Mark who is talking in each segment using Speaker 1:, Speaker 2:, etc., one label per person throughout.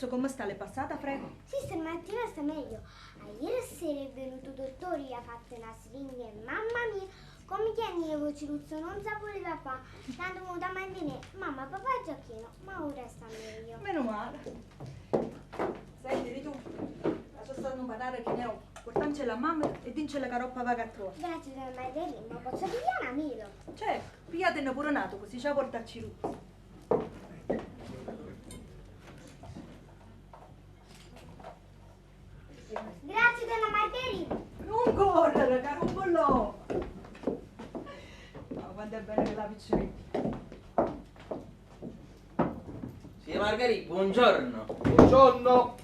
Speaker 1: Come sta? L'è passata, prego?
Speaker 2: Sì, stamattina sta meglio. Ieri sera è venuto il dottore, gli ha fatto una siringa e mamma mia, come chianevo Ciruzzo, non sa voleva fare. L'hanno venuto a mantenere. Mamma, papà è giacchino, ma ora sta meglio.
Speaker 1: Meno male. Senti, tu, lascia stare un banale che ne ho. Portaci la mamma e dincela che roppa vaga a trovare.
Speaker 2: Grazie della Margherita, ma posso pigliare una milo?
Speaker 1: Certo, pigliatene pure nato, così ci ha portato Ciruzzo.
Speaker 2: Grazie della Margherita.
Speaker 1: Non correre, caro bollò. Ma quando è bene che la picceretta.
Speaker 3: Sì, Margherita, buongiorno.
Speaker 4: Buongiorno.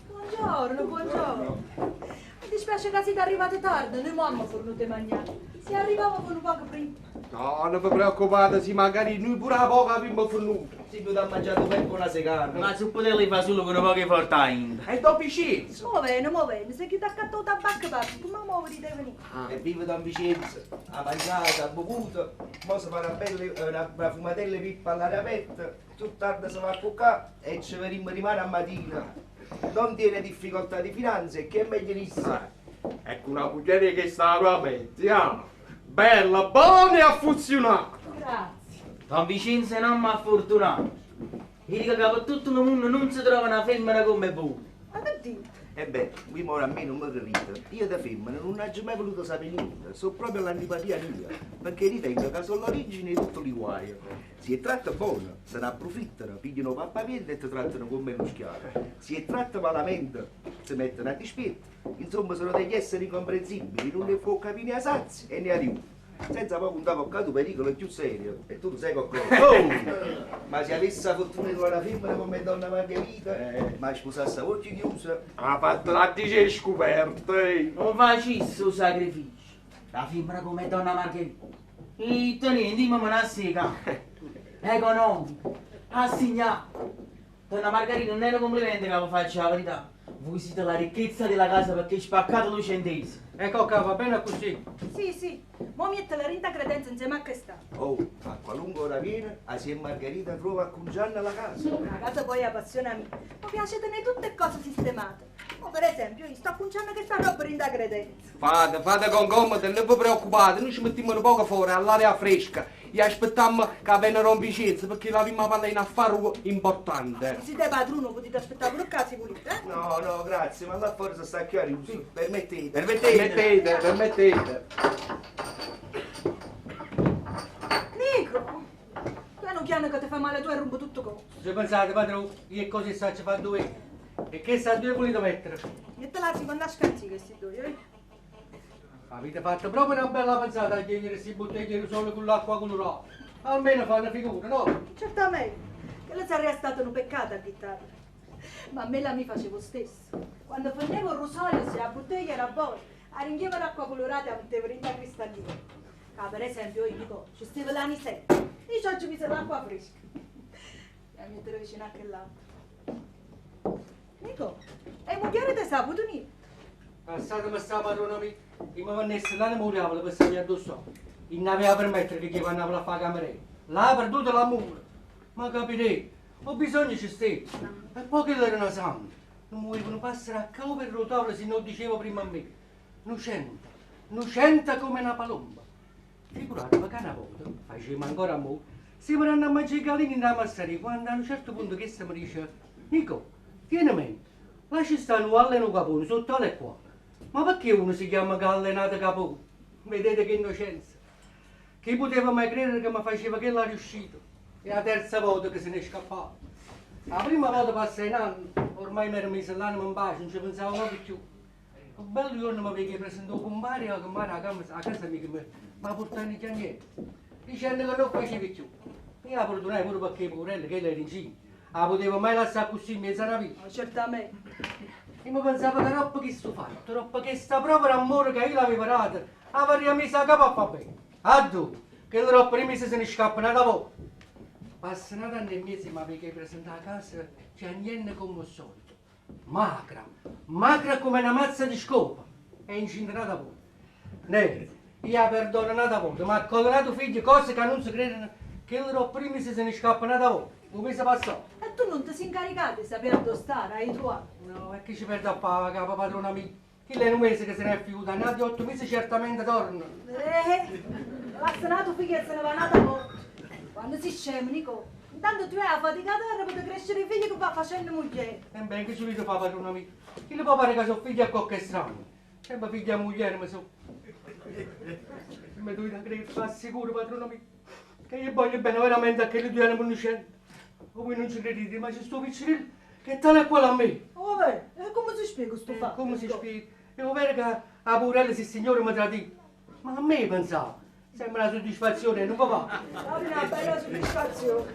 Speaker 1: Buongiorno. Mi dispiace che siete arrivate tardi, noi mamma fornute mangiare. Se arrivavamo un poco prima.
Speaker 4: No, non vi preoccupate, sì, magari noi pure a poco abbiamo fornuto.
Speaker 3: Si tu ha mangiato per una seconda. Ma se potevi fare solo con un po' di fortainda.
Speaker 4: E dopo Vicenza.
Speaker 1: Mo' bene, se chi ti ha accattato tabacco parti, come muovi devi venire?
Speaker 3: E vive da Vicenza, ha mangiato, ha bevuto, ora si fa una fumatella pippa all'aria aperta, più tardi si va a cuccare e ci rimane a mattina. Non tiene difficoltà di finanze, che è meglio
Speaker 4: Ecco una cucchiaia che sta a metti, bella, buona e a funzionare.
Speaker 1: Grazie.
Speaker 3: Don Vicenza non mi ha fortunato. Io dico che per tutto il mondo non si trova una femmina come voi.
Speaker 1: Ma che dite?
Speaker 3: E beh, qui ora a me non mi capite. Io da femmina non ho mai voluto sapere niente, sono proprio l'antipatia mia, perché ritengo che sono l'origine di tutto l'iguaio. Si è tratta buono, se ne approfittano, pigliano pappapiedi e ti trattano come uno schiavo. Si è tratta malamente, si mettono a dispetto. Insomma, sono degli esseri incomprensibili, non ne può capire né a Sazzi e né a Riu. Senza poi un avvocato pericolo più serio, e tu lo sai qualcosa. Oh! Ma se avesse la fortuna di trovare una femmina come donna Margherita, ma sposasse a voce chiusa.
Speaker 4: Ha fatto la dice scoperte.
Speaker 3: Non facesse un sacrificio. La femmina come donna Margherita. E tenete, dimmi una sega. Economico, assegnato. Donna Margherita, non è un complimento che vi faccio la verità. Voi siete la ricchezza della casa perché spaccato lui centesimi.
Speaker 5: Ecco che va bene così.
Speaker 1: Sì, mo' mette la rinta credenza insieme a questa.
Speaker 3: Oh, a qualunque ora viene, assieme a Margherita trova a Cungianna la casa.
Speaker 1: La casa poi è passione a me. Mi piace tenere tutte cose sistemate. Mo' per esempio, io sto acconciando questa roba rinta credenza.
Speaker 4: Fate con comodo, non vi preoccupate, noi ci mettiamo un poco fuori all'aria fresca e aspettiamo che vengano a Vicenza perché la prima parla in affare importante.
Speaker 1: Se siete padruno potete aspettare pure casi puliti,
Speaker 3: No, grazie, ma là fuori si sta chiaro. Sì, permettete.
Speaker 4: Permettete.
Speaker 1: Nico! Piano che ti fa male tu e rompo tutto con.
Speaker 5: Se pensate, padrone, che cosa sta ci fa due? E che sta due volete mettere?
Speaker 1: E te la si quando scansi questi due,
Speaker 5: Avete fatto proprio una bella pensata a tenere questi bottiglie solo con l'acqua con l'uovo. Almeno fa una figura, no?
Speaker 1: Certamente, che le sarebbe stato un peccato a dittarla. Ma a me la mi facevo stesso. Quando prendevo il rosario se la bottiglia era buona, a rinchieva d'acqua colorata a mettere in cristallino. Per esempio io dico, ci stiamo l'anni 7, io ci ho messo l'acqua fresca. E mettere vicino a quell'altro. Nico, e moglie ti saputo niente?
Speaker 5: Passatemi sta padrona mia, che mi vannesse là ne moriamo per stare addosso. Non ne aveva per mettere che vanno a fare cameriere. Là ha perduto l'amore. Ma capirei, ho bisogno ci stai. E poi che era una santa. Non muovono passare a capo per rotare se non dicevo prima a me. Nucenta come una palomba. Figurate, perché una volta, facevamo ancora amore, stiamo andando a mangiare i galini nella masseria, quando a un certo punto che mi dice, Nico, vieni me, là ci stanno alleno capone, sotto le qua. Ma perché uno si chiama gallenato capone? Vedete che innocenza. Chi poteva mai credere che mi faceva che l'ha riuscito? È la terza volta che se ne è scappato. La prima volta passai un anno, ormai mi ero messo l'anima in pace, non ci pensavo mai più. Un bel giorno mi avevo presentato con Mario, che Mario a casa mia che mi ha portato in niente. Dicendo che non facevi più. Io la perdonai pure perché poverello che lei era incinta. La potevo mai lasciare così in mezzo alla vita.
Speaker 1: No, certamente.
Speaker 5: E mi pensavo troppo che sto fatto, troppo che sta proprio l'amore che io l'avevo dato, avrei messo a capo a fa bene. A tu, che troppo i mesi se ne scappano da volta. Passano anni e mesi mi avevo presentato a casa, c'è niente come al solito. Magra come una mazza di scopa. E incinta da volta. Neri, io la perdono una volta, ma ha colorato figli cose che non si credono, che troppo i mesi se ne scappano da volta. Un mese passato.
Speaker 1: E tu non ti sei incaricato di sapere dove stare, hai trovato?
Speaker 5: No, e che ci perde a fare, capo padrona mia? Chi è un mese che se ne è fiuta, ne ha di 8 mesi certamente torna.
Speaker 1: L'assanato figlio se ne va nata morto. Quando si scema, Nico, intanto tu hai la fatica terra per crescere i figli che va facendo moglie.
Speaker 5: E bene, che ci vedo fa padrona mia? Chi le può fare che sono figli a qualche strano? Sempre figli a moglie, ma so. Mi dovete credere, ma sicuro padrona mia, che io voglio bene veramente a che le due anni conoscenti. O voi non ci credete, ma c'è sto piccinello che tale è quello a me.
Speaker 1: Oh, beh, e come si spiega sto fatto?
Speaker 5: Come si spiega? È vero che a Purella se il signore mi tradito. Ma a me pensavo. Sembra una soddisfazione, non va?
Speaker 1: Dammi una bella soddisfazione.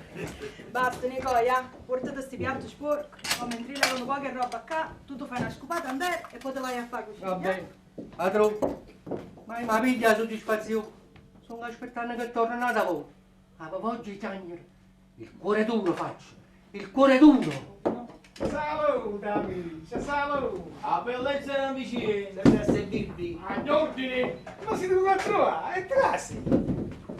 Speaker 1: Basta, Nicoia, portate sti piatti sporchi, ma mentre levano poche roba qua, tu ti fai una scopata a andare e poi te vai a fare così.
Speaker 5: Va bene. Altro? Ma piglia la soddisfazione. Sono aspettando che tornano da voi. Ma oggi cagnere. Il cuore duro faccio. Il cuore duro.
Speaker 6: Salute amici, salute!
Speaker 7: La bellezza è una vicina, deve essere bimbi.
Speaker 6: Agli ordini! Ma si devono trovare, è classe!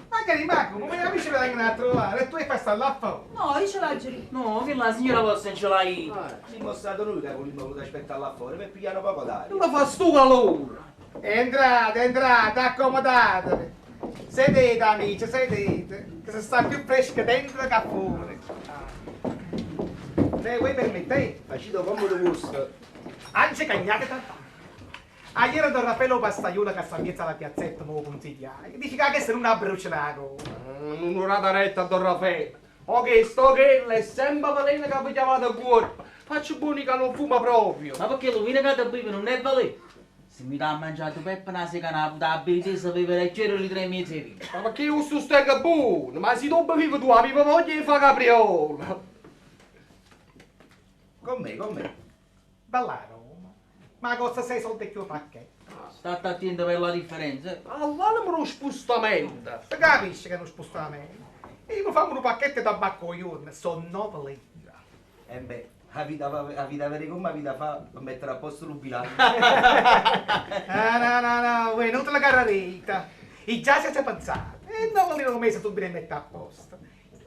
Speaker 6: Magari Marco, come gli amici vengono a trovare e tu hai fatto là fuori!
Speaker 1: No, io ce l'ho già lì.
Speaker 7: No, che la signora vostra non ce l'hai.
Speaker 3: Siamo stati noi che abbiamo voluto aspettare là fuori per pigliare poco d'aria.
Speaker 5: Non fa stu calore.
Speaker 6: Entrate, accomodatevi! Sedete amici, sedete! Che si sta più fresca dentro che fuori! Se vuoi permettete?
Speaker 3: Facito comodo gusto.
Speaker 6: Anzi cagnate tanto! Ah, ieri Don Raffaello Pastaiolo che sta in mezzo alla piazzetta me lo consigliai. Dici che se non ha bruciato.
Speaker 4: Un'ora retta a Don Raffaele. Ok, sto che è sempre Valena che vi chiamate a cuore. Faccio buoni che non fuma proprio.
Speaker 7: Ma perché lo vino che ti bevi non è valè? Se mi dà mangiato peppa una secana, da abilità sapeva leggero di 3 mesi.
Speaker 4: Ma perché io sto stendo buono? Ma se dopo vivo tu, avevo voglia di fare capriola.
Speaker 3: Con me.
Speaker 6: Ballaro. Ma costa 6 soldi più pacchetto.
Speaker 7: State attento per la differenza.
Speaker 4: Allora lo spostamento.
Speaker 6: Si capisce che è uno spostamento. E io mi fanno un pacchetto di tabacco io, sono 9 lire.
Speaker 3: E beh, la vita vera come la vita fa per mettere a posto il bilancio.
Speaker 6: No, voi non te la carrerita. I già si è pensato. E 9 lire un mese tu devi mettere a posto.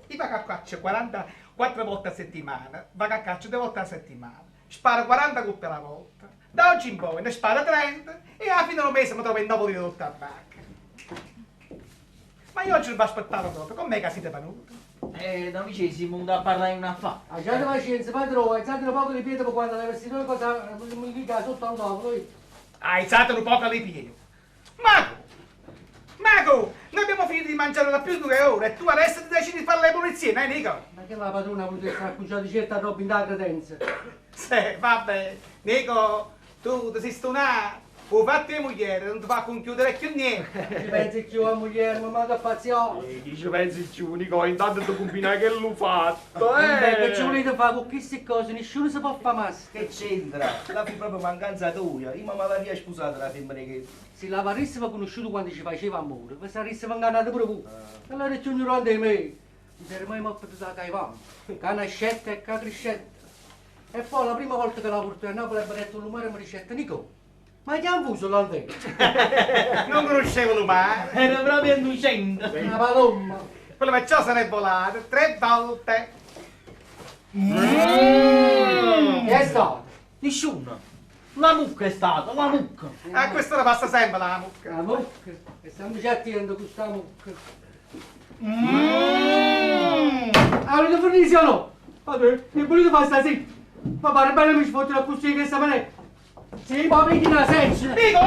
Speaker 6: Io vado a caccia 44 volte a settimana, vado a caccia 2 volte a settimana. Sparo 40 coppe alla volta. Da oggi in poi ne sparo 30 e alla fine del mese mi trovo in 9 lire di tabacco. Ma io oggi non mi aspettavo proprio, com'è che siete venuti?
Speaker 7: Da vicesimo a parlare un affare.
Speaker 5: Abbiate pazienza, padrone, alzate un poco di piede per quando le vestite cosa mi dica sotto al tavolo.
Speaker 6: Alzate un poco le piedi. Mago, noi abbiamo finito di mangiare da più di 2 ore e tu adesso ti decidi di fare le pulizie, Nico?
Speaker 5: Ma che la padrona ha voluto essere accucciata di certa roba in da credenza?
Speaker 6: Sì, vabbè. Nico, tu ti sei stunato. O fatti moglie, non ti fa conchiudere più niente.
Speaker 5: Ci pensi più a moglie, ma che pazienza.
Speaker 4: Chi ci pensi più, Nico? Intanto ti combina che l'ho fatto,
Speaker 5: Che ci volete fare con queste cose? Nessuno si può fare massa.
Speaker 3: Che c'entra? La fu proprio mancanza tua. Io mamma l'aveva sposata la femmina che...
Speaker 5: Se la avessimo conosciuto quando ci faceva amore, vi sareste ingannati pure voi. Allora ci ignorante di me. Non sarei mai potuto a caivare. Che nascetta e che crescetta. E poi la prima volta che la porto a Napoli e mi ha detto l'umore mi ricetta, Nico, ma che hanno fuso l'antenne?
Speaker 6: Non conoscevo l'umano.
Speaker 7: Era proprio innocente.
Speaker 5: Una palomma.
Speaker 6: Quello perciò se n'è volato 3 volte.
Speaker 5: Che è stato?
Speaker 7: Nessuno. La mucca è stata, la mucca.
Speaker 6: A questo la passa sempre la mucca.
Speaker 5: La mucca. E stiamo già attenti con questa mucca. Avete fornito o no? Vabbè, ne volete fare stasera? Ma pare bene mi sfotte la custodia che sta manetta. Sì, ma vedi la senso.
Speaker 6: Dico,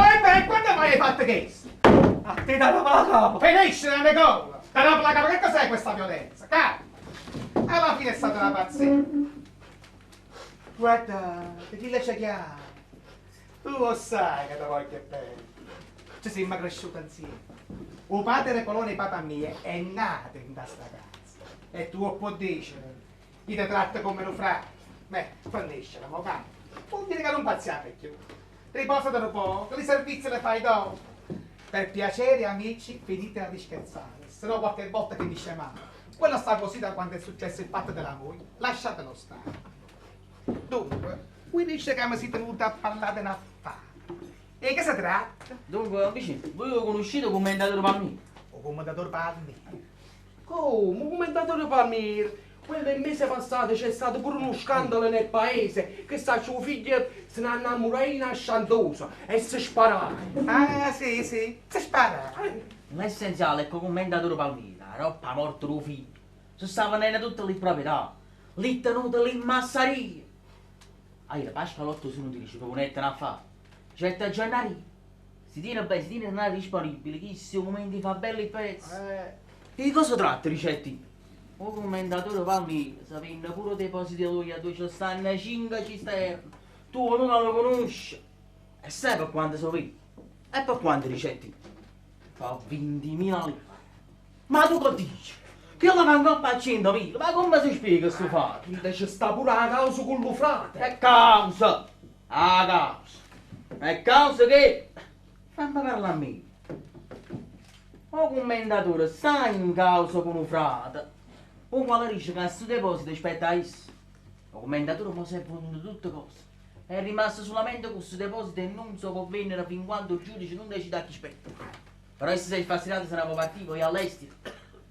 Speaker 6: quando mai hai fatto questo?
Speaker 5: A te da la capo.
Speaker 6: Finisci nelle cose! Però la capo, che cos'è questa violenza? Capo! Alla fine è stata una pazzia. Guarda, ti lascia chiaro. Tu lo sai che ti voglio bene. Ci siamo cresciuti insieme. Il padre Colone papà mio è nato in questa casa. E tu puoi dire, io ti tratto come un fratello. Beh, finisce la mocca. Vuol dire che non pazziate più. Riposate un po', che i servizi le fai dopo. Per piacere, amici, finite di scherzare. Se no qualche volta finisce male. Quello sta così da quando è successo il fatto della moglie. Lasciatelo stare. Dunque, qui dice che mi si tenuto a parlare di un affare. E che si tratta?
Speaker 7: Dunque, amici, voi lo conoscete come commendatore Palmieri?
Speaker 6: O commendatore Palmi.
Speaker 4: Come? Commentatore Palmieri? Quello il mese passato c'è stato pure uno scandalo nel paese che sta suo figlio se ne innamorò in Asciandoso e si sparava.
Speaker 6: Ah, sì, sì. Si spara.
Speaker 7: L'essenziale è che il commendatore Palmieri, la roba morto lo figlio, si stava nelle tutte le proprietà, lì tenuto lì in massaria. Ah, la Pasqualotto se non ti dice che non è a fare. Certo giornali, si tiene bene, si tiene denaro disponibile, chi si momenti fa belli pezzi. Di cosa tratta, ricetti? Il commendatore Palmieri sapendo pure depositi lui a dove ci stanno 5 cisterne. Tu non lo conosci. E sai per quanto so io? E per quanto ricetti? Fa 20.000 lire. Ma tu che dici? Che la vengo a 100.000? Ma come si spiega sto fatto?
Speaker 4: C'è sta pure la causa con lo frate.
Speaker 7: È causa! Ah, causa! È causa che... Fammi parlare a me. O commendatore sta in causa con un frate. O quale dice che questo deposito aspetta a esso. Il commendatore mi si è venuto tutte cose. È rimasto solamente con questo deposito e non so può venire fin quando il giudice non decide a chi spetta. Però se sei fascinato se ne può partire poi all'estero.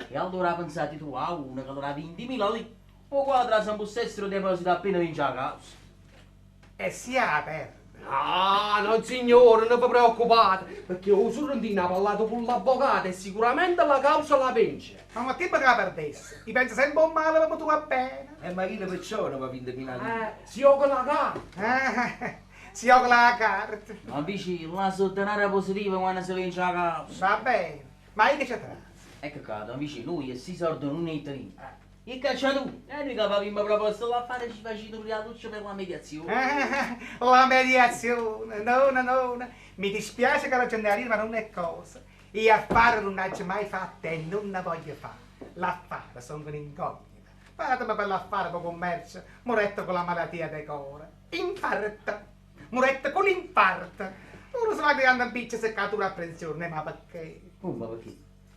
Speaker 7: E allora pensate tu a uno che allora ha 20.000 lì. O quadra se non potessero deposito appena vince la causa.
Speaker 6: E si apre.
Speaker 4: Ah, no signore, non vi preoccupate, perché il Sorrentino ha parlato con l'avvocato e sicuramente la causa la vince.
Speaker 6: Ma che me la perdesse? Ti pensi sempre un male, ma tu va bene.
Speaker 3: ma chi perciò non va a vincere finale?
Speaker 4: Si gioca la carta.
Speaker 6: Si gioca la carta.
Speaker 7: Ma invece la sottenere positiva quando si vince la causa.
Speaker 6: Va bene. Ma io che c'è tra?
Speaker 7: Ecco caso, invece lui e si sordono un italiano. Il cacciatore, e noi che avevamo proposto l'affare ci facciamo la luce per la mediazione.
Speaker 6: La mediazione, no. Mi dispiace che la giornalista ma non è cosa. Io affare non ne ho mai fatto e non ne voglio fare. L'affare sono un'incognita. Fatemi per l'affare per commercio, muretto con la malattia del cuore. Infarto, muretto con infarto. Uno si va creando un piccio seccatura a pensione, ma perché?
Speaker 7: Ma perché?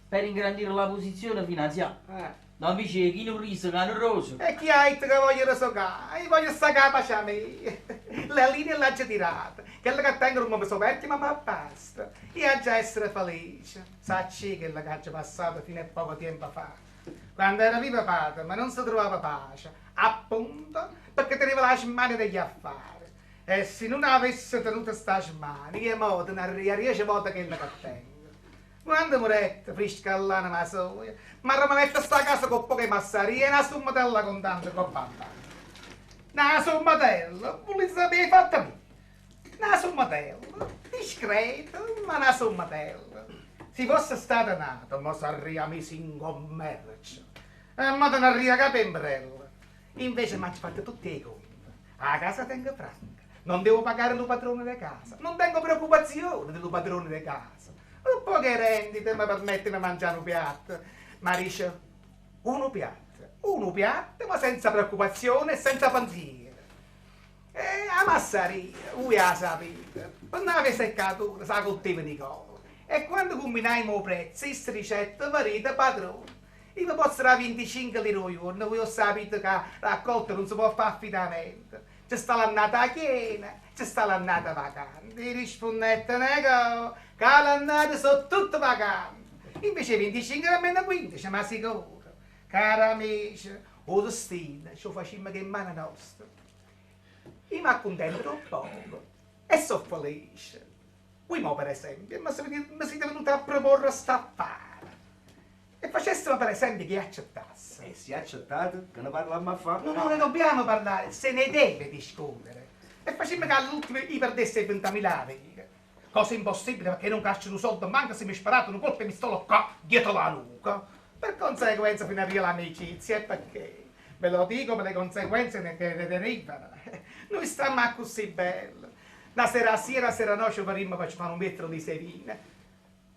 Speaker 7: Per ingrandire la posizione finanziaria. No, invece chi non riso, che hanno roso.
Speaker 6: E chi ha detto che voglio socare? Io voglio staccare a me. La linea l'ha già tirata. Quello che tengo non mi soverti, ma basta. Io ho già essere felice. Sacci che la che ha già passato fino a poco tempo fa. Quando era viva padre, ma non si trovava pace. Appunto, perché teneva la mano degli affari. E se non avesse tenuto sta mano, io mo te ne riesce volta che che tengo. Quando morette, frisca all'ana ma soia, ma rimanette sta casa con poche massarie e una sommatella contante con banda. Una sommatella, volete sapere fatta me? Una sommatella, discreta, ma una sommatella. Se fosse stata nata, ma sarei messo in commercio. E ma te ne ria capembrella. Invece mi ha fatto tutti i conti. A casa tengo franca, Non devo pagare il padrone di casa, non tengo preoccupazione del padrone di casa. Un po' che rendite mi permette di mangiare un piatto, ma dice uno piatto, ma senza preoccupazione e senza pensiero. E la massaria, lui la sapete, per non avere seccatura, sa coltiva di cose. E quando combiniamo i prezzi, questa ricetta varita padrone. Io posso dare 25 lire al giorno, voi sapete che la raccolta non si può fare affidamento. C'è sta l'annata piena, c'è sta l'annata vacante. I rispondette, nego, che l'annata sono tutte vacanti. Invece 25 almeno 15, ma sicuro. Cari amici, o destino, ci facciamo che in mano nostra. Io mi accontento un poco e sono felice. Qui mo per esempio mi siete venuti a proporre sta affare. E facessimo per esempio che accettasse.
Speaker 3: E se accettato, che ne parliamo a fare?
Speaker 6: No, ne dobbiamo parlare, se ne deve discutere. E facciamo che all'ultimo gli perdesse 20.000 lire. Cosa impossibile perché non cacciano soldi, manca se mi sparato un colpo e mi sto qua dietro la nuca. Per conseguenza fino a via l'amicizia, e perché? Ve lo dico per le conseguenze che ne derivano. Noi stiamo a così bello. Da sera a sera no, ci faremo per fare un metro di serine.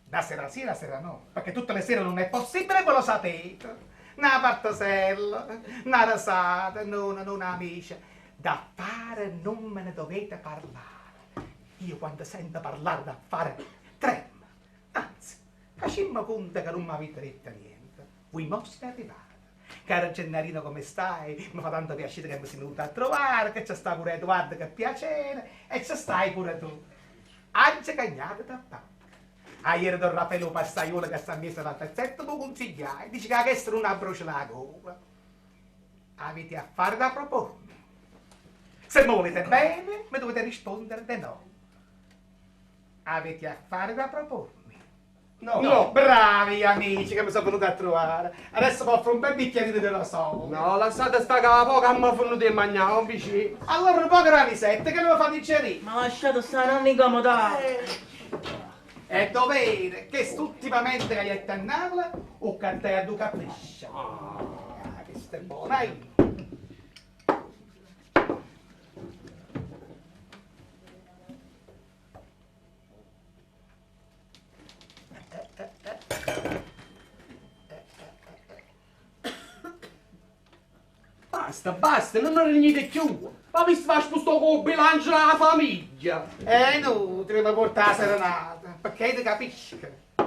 Speaker 6: Da sera a sera no, perché tutte le sere non è possibile, voi lo sapete. Una partasella, una rasata, non amici. D'affare non me ne dovete parlare. Io quando sento parlare d'affare tremo. Anzi, facciamo conto che non mi avete detto niente. Voi mo siete arrivati. Caro Gennarino, come stai? Mi fa tanto piacere che mi sei venuto a trovare, che c'è sta pure Edoardo, che piacere, e c'è stai pure tu. Oggi cagnato da pacca. Ieri Don Raffaello Pastaiolo che sta a messa dal terzetto mi consigliai, dice che questa non abbrocia la gola. Avete affare da propormi. Se mi volete bene, mi dovete rispondere di no. Avete affare da propormi. No, bravi amici che mi sono venuti a trovare. Adesso mi offro un bel bicchierino dello sole.
Speaker 4: No, lasciate sta cava poca, mi fanno di mangiare, un vicino.
Speaker 6: Allora un po' granisette che me lo fa digerire.
Speaker 7: Ma lasciate stare, non incomodate.
Speaker 6: È dovere che ultimamente che gli è a Napoli o che te a Duca Pescia. Questo è buono,
Speaker 4: Basta, non regnite più. Ma vi sta sposto con il bilancio della famiglia.
Speaker 6: È inutile mi portare la serenata, perché ti capisci?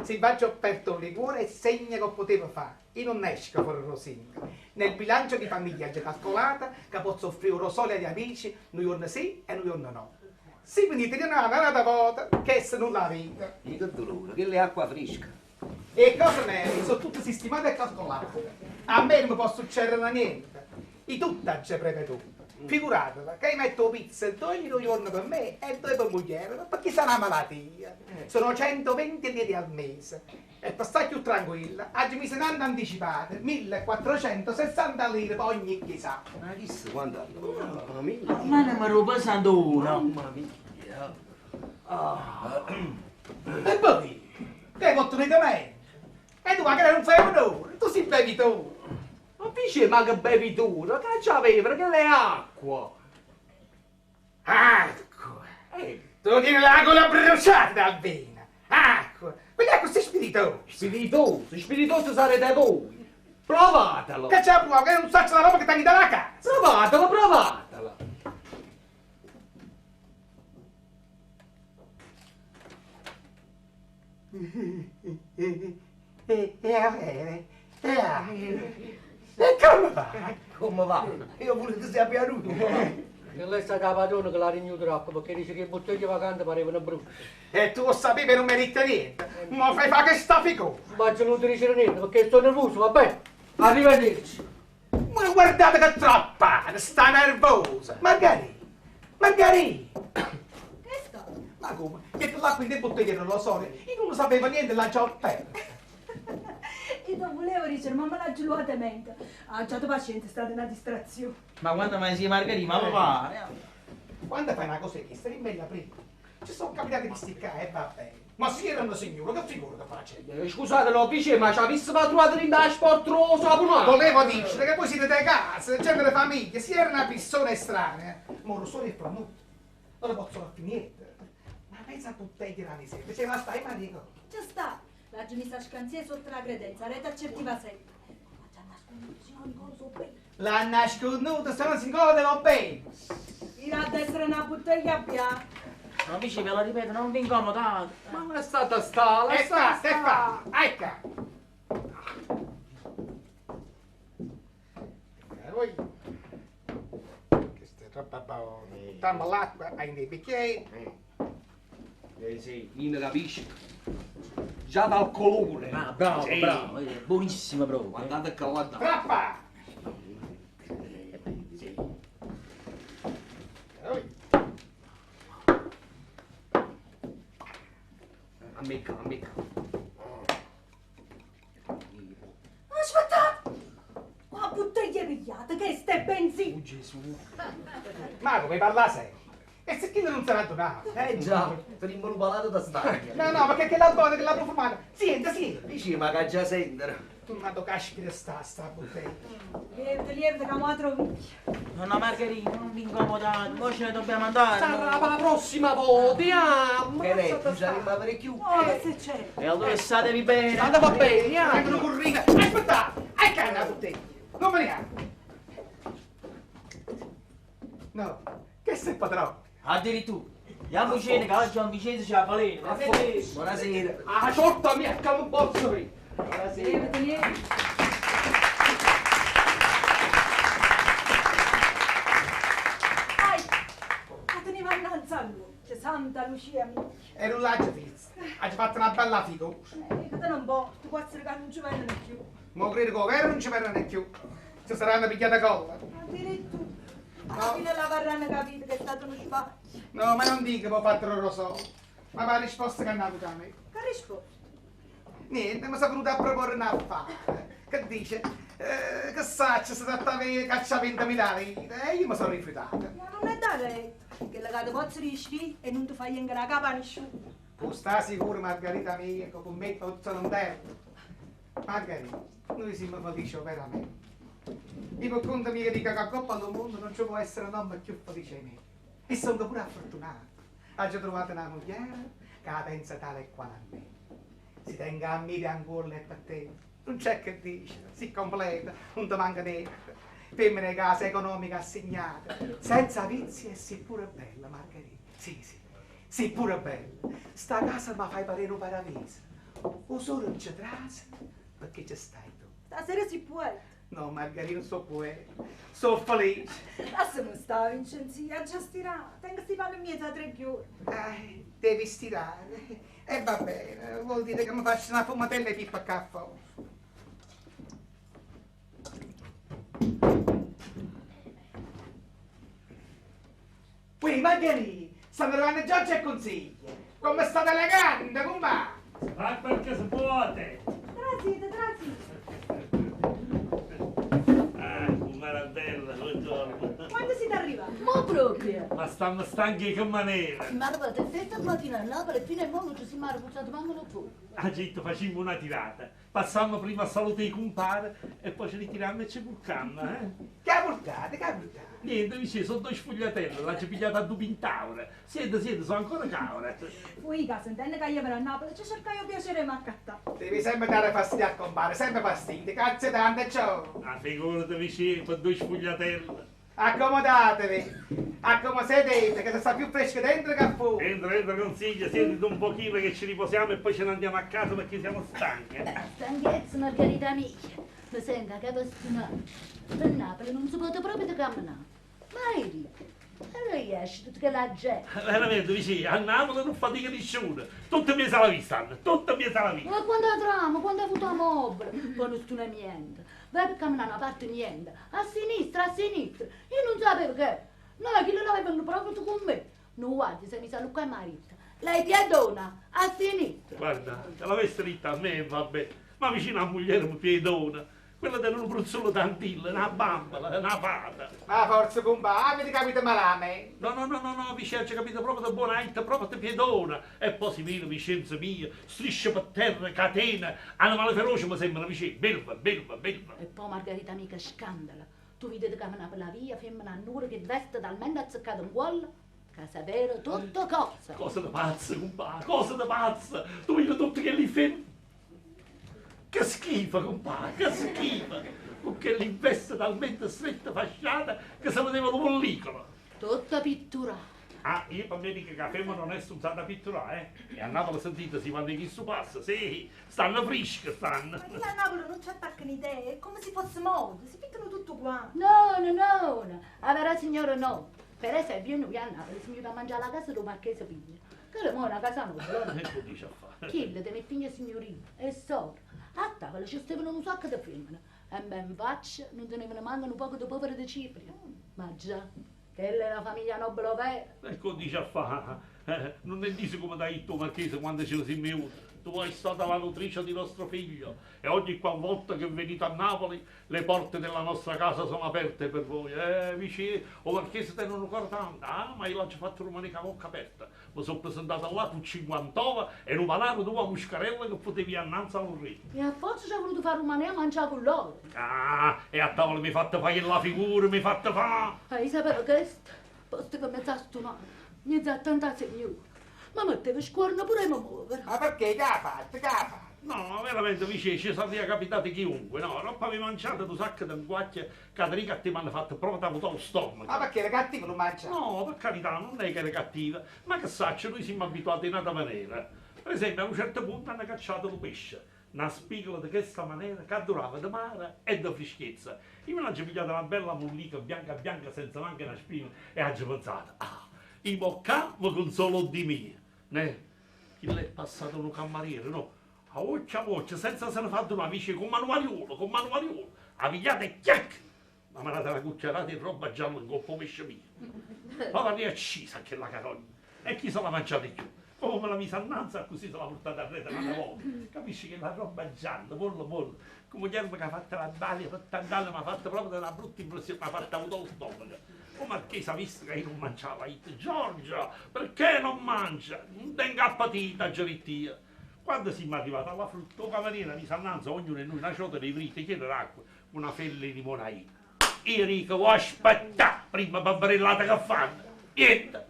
Speaker 6: Se va già aperto il liquore e segna che potevo fare. Io non esco fuori il rosino. Nel bilancio di famiglia già calcolata che posso offrire un rosolio agli amici, un giorno sì e un giorno no. Se venite di una volta, che se non la vita.
Speaker 3: Che dolore, che le acqua fresca.
Speaker 6: E cose nere sono tutte sistemate e calcolate. A me non mi può succedere niente. I tutt'aggi preveduto. Figuratevi che metto pizza e 2 euro al giorno per me e 2 per moglie, perché sarà una malattia. Sono 120 lire al mese. E per stare più tranquilla, oggi mi sono anticipate 1460 lire per ogni chissà.
Speaker 3: Ma chissà quanto hanno?
Speaker 4: Mamma mia.
Speaker 7: Ma ne mi rubo santo uno.
Speaker 4: Mamma mia.
Speaker 6: E poi, che hai fatto un'idea me? E tu magari non fai un'ora, tu sei bevi tu.
Speaker 4: Ma dice, ma che bevitura, che c'aveva, che le acqua.
Speaker 6: Acqua! Tu tieni la gola bruciata dal vino. Acqua! Quindi acqua sei spiritoso.
Speaker 4: Spiritoso sarete voi. Provatelo.
Speaker 6: Che c'è prova, che non saccio la roba che ti dalla casa.
Speaker 4: Provatelo.
Speaker 6: E come va?
Speaker 3: Come va? Io pure ti sei piaciuto.
Speaker 5: E lei sta padrone che l'ha regnato troppo perché dice che le bottiglie vacanti parevano brutte.
Speaker 6: E tu lo sapevi che non merita niente. Ma fai fare che sta figo.
Speaker 5: Ma non ti dice niente perché sto nervoso, va bene? Arrivederci.
Speaker 6: Ma guardate che troppata, sta nervosa. Margherita.
Speaker 1: Che sto?
Speaker 6: Ma come? Che l'acqua in te bottiglie non lo so. Io non sapevo niente, l'ha già offerta.
Speaker 1: Io non volevo dire, ma me l'ha geloatamente. Ha già pazienza, è stata una distrazione.
Speaker 7: Ma quando mai si Margherita, ma lo fa?
Speaker 6: Quando fai una cosa che stai bella prima, ci sono capitati di sticcare e va bene. Ma si erano signore, che figura che faccio?
Speaker 4: Scusate, lo dice, ma ci avesse trovato in da sport rosa sapunato.
Speaker 6: Volevo dire che voi siete dei case, genere famiglia, si era una persona estranea. Ma lo sono il flammuto. non lo posso finire. Ma pensa a tutte le rani sempre, ce la stai Marico?
Speaker 1: Ci sta, la mi sta scanzia sotto la credenza, rete accertiva sempre. Ma già nascondo, signor Nicolo, so bene.
Speaker 6: L'ha nasconuto, se non si incomoda bene.
Speaker 1: Irà ad essere una bottiglia via.
Speaker 7: No, amici, ve lo ripeto, non vi incomodate.
Speaker 4: Ma non è stata sta,
Speaker 6: È fatta, è fatta, ecco. Voi, questo è troppo buono. Buttiamo l'acqua nei bicchieri.
Speaker 4: Sì, io capisco. Già dal colore.
Speaker 7: Ah, bravo,
Speaker 4: Sì.
Speaker 7: bravo, buonissimo proprio.
Speaker 4: Guardate che là.
Speaker 6: Trappa!
Speaker 7: Sì.
Speaker 6: Voi.
Speaker 4: Ammicca.
Speaker 1: Aspettate! Qua bottiglia pigliate, che ste benzina!
Speaker 4: Oh Gesù.
Speaker 6: Marco, mi parla sempre. E se chi non sarà donato?
Speaker 3: Già, saremmo rubalato da staglia.
Speaker 6: No, perché che la buona, che la profumata. Sienta.
Speaker 3: Dici, ma che già sentono.
Speaker 6: Ma tu caspita sta bottiglia.
Speaker 1: Lievito, che mo trovi.
Speaker 7: Nonna Margherita, non vi incomodate, poi ce ne dobbiamo andare.
Speaker 4: Sarà la prossima volta,
Speaker 3: Che lei, non saremmo a avere più.
Speaker 1: Oh, che se c'è?
Speaker 7: E allora statevi bene.
Speaker 4: Andava bene,
Speaker 6: Vengono corrine. Aspettate! Hai canna la bottiglia. Non veniamo. No, che sei padrone?
Speaker 7: Addirittura. Andiamo vicino che oggi a un Vincenzo c'è la falena.
Speaker 3: Buonasera.
Speaker 4: Ah, ciorta mia, che non posso vedere.
Speaker 1: Lievito, lievito. Ma teneva innanzi a lui. C'è Santa Lucia mia.
Speaker 6: E non l'ha già visto. Ha già fatto una bella fiducia.
Speaker 1: Che te non può, tu puoi essere che non ci vengono più.
Speaker 6: Ma credo che vero non ci verranno più. Ci saranno pigliate colla.
Speaker 1: Addirittura. Alla fine la varranno capito che è stato uno spacchio.
Speaker 6: No, ma non dico che ho fatto il roso. Ma la risposta che hanno avuto a me.
Speaker 1: Che risposta?
Speaker 6: Niente, mi sono venuto a proporre una affare. Che dice? Che saccia, si trattava di cacciavento militare. E io mi sono rifiutato.
Speaker 1: Ma non è da lei. Che la gata pozzo rischi e non ti fai in la capa a nessuno.
Speaker 6: Tu stai sicuro, Margherita mia, che con me tutto non terzo. Margherita, noi siamo felici veramente. Io per conto mio dico che a Coppa del Mondo non ci può essere un uomo più felice di me. E sono pure fortunato. Ho già trovato una moglie che la pensa tale e quale a me. Si tenga a mire ancora per te. Non c'è che dice, si completa, non ti manca niente. Femmine casa economica assegnata, senza vizi e sì pure bella, Margherita. Sì, pure bella. Sta casa mi fai parere un paradiso. O solo non c'è trasa, perché ci stai tu.
Speaker 1: Stasera si può.
Speaker 6: No, Margherita, non so poeta. Sono felice.
Speaker 1: Lasciamo stare, Vincenzia, già stirare. Tengo sti panni miei da 3 giorni.
Speaker 6: Devi stirare. E va bene, vuol dire che mi faccio una fumatella di pippa a caffè. Qui, Margherita, stanno arrivando Giorgio e consigli. Come state elegante, come va?
Speaker 8: Ma perché si può te?
Speaker 1: Trasite.
Speaker 8: Marabella, buongiorno.
Speaker 1: Quando siete arrivati?
Speaker 9: Ma proprio!
Speaker 8: Ma stiamo stanchi che maniera?
Speaker 9: Si marva te festa mattina a Napoli e fino al mondo ci si marva, ci mancano poco.
Speaker 8: A Gitto facciamo una tirata. Passammo prima a salutare i compari e poi ci ritiriamo e ci buccammo,
Speaker 6: Che ha portato?
Speaker 8: Niente, vicino, sono 2 sfogliatelle, l'ho pigliata a due in tavola. Siete, sono ancora caure.
Speaker 1: Poi, che sentendo che io ero a Napoli, ci cercai io piacere ma accattare.
Speaker 6: Devi sempre dare fastidio al compare, sempre fastidio. Cazzo tante ciò.
Speaker 8: Ah, figurati vicino, per 2 sfogliatelle.
Speaker 6: Accomodatevi, sedete, che si sta più fresco dentro che fuori.
Speaker 8: Entra, consiglia, siediti un pochino che ci riposiamo e poi ce ne andiamo a casa perché siamo stanchi.
Speaker 9: Stanchezza, Margherita mia. Mi sembra che abbastanza. Per Napoli non si può proprio camminare. Ma eri, e lei esce tutta che la gente.
Speaker 8: Veramente vicino, a Napoli non fatica nessuno. Tutte mie salavi stanno, tutte mie salavi.
Speaker 9: Ma quando trama, quando ha avuto la mobile, poi non sta niente. Vai per camminare a parte niente. A sinistra. Io non sapevo che. No, chi non avevano proprio tu con me. Non guardi se mi sa Luca e Marita. Lei piedona, a sinistra.
Speaker 8: Guarda, te l'avessi dritta a me, vabbè. Ma vicino a moglie mi piedona. Quella del un bruzzolo d'antilla, una bambola, una fata.
Speaker 6: Ma forza compare, avete capito malame?
Speaker 8: No, Vicenza, ci capito proprio da buon'aita, proprio da piedona. E poi si vede Vicenza mia, strisce per terra, catena, animale feroce mi sembra vicino, belva.
Speaker 9: E poi Margherita mica scandala. Tu vedi camminare per la via, femmina a nure che veste talmente azzeccata in quella. Che sapere tutto cosa.
Speaker 8: Cosa da pazza, compà, cosa da pazza. Tu vedi tutto che lì fermo? Che schifo, compà, che schifo. Con che li veste talmente stretta, fasciata, che se vedevano pellicola.
Speaker 9: Tutta pittura.
Speaker 8: Ah, io per me dico che la femmina non è stata a pitturare, E a Napoli sentite si quando chi su passa, sì, stanno fresche, stanno.
Speaker 1: Ma io a Napoli non ci attaccano idee, è come se fosse moda, si pittano tutto qua.
Speaker 9: No. A vera signora no. Per esempio noi a Napoli si viene a mangiare alla casa del marchese Piglia. Che è una casa nostra.
Speaker 8: Che lo dice a fare?
Speaker 9: Chi le tiene figlia signorina e sopra. A tavola ci stavano un sacco di femmine. E ben faccia non tenevano manco un poco di povere di Cipria. Ma già, quella è la famiglia nobile vera.
Speaker 8: Ecco dice a fare, non ne dici come dai il tuo marchese quando ce lo si venuto. Tu sei stata la nutrice di nostro figlio e ogni qualvolta che venite a Napoli le porte della nostra casa sono aperte per voi. Vicino, o marchese te non ancora tanto, ma io l'ho già fatto un'unica bocca aperta. Mi sono presentato là con 50 ova e un panaro di una muscarella che potevi annanzi al re.
Speaker 9: E a forza ci ha voluto fare un manè a mangiare con loro.
Speaker 8: E a tavola mi fate fare la figura, mi fate fare.
Speaker 9: E sapeva questo? Posto che mi sa stunato, mi sa tanta signora. Ma metteva scuorno pure a muovere.
Speaker 6: Ma perché? Che ha fatto? Che ha fatto?
Speaker 8: No, veramente vicino, ci sarebbe capitato chiunque, no? Non avevi mangiato un sacco di inguacce che ti hanno fatto proprio da avuto lo stomaco.
Speaker 6: Ma perché era cattivo lo mangia?
Speaker 8: No, per carità, non è che era cattiva, ma che saccio, noi siamo abituati in un'altra maniera. Per esempio, a un certo punto hanno cacciato il pesce, una spigola di questa maniera che durava di mare e di freschezza. Io me l'ho pigliata una bella mollica bianca senza neanche una spigola e ho pensato, i boccamo con solo di me. Chi l'è passato un cameriere, no? A voce, senza se ne fatto una vice con manualiolo. A pigliata e chiac! Ma mi ha dato una cucciarata di roba gialla in coppo pesce mio. Ma la mia accisa che la carogna. E chi se l'ha mangiata più? Come me la mise annanzi, così se l'ha portata a rete una volta. Capisci che la roba gialla, mollo. Come l'erba che ha fatto la balia per tant'anni mi ha fatto proprio una brutta impressione, mi ha fatto avuto lo stomaco. O marchese ha visto che io non mangiava, Giorgia, perché non mangia? Non tengo appetito, gerittia. Quando siamo arrivati alla frutta, la cameriera mi s'annanza, ognuno di noi una ciotola di fritte, chiede l'acqua, una fella di limonata. Io dico, vuoi aspettare, prima babbarellata che fanno? Niente.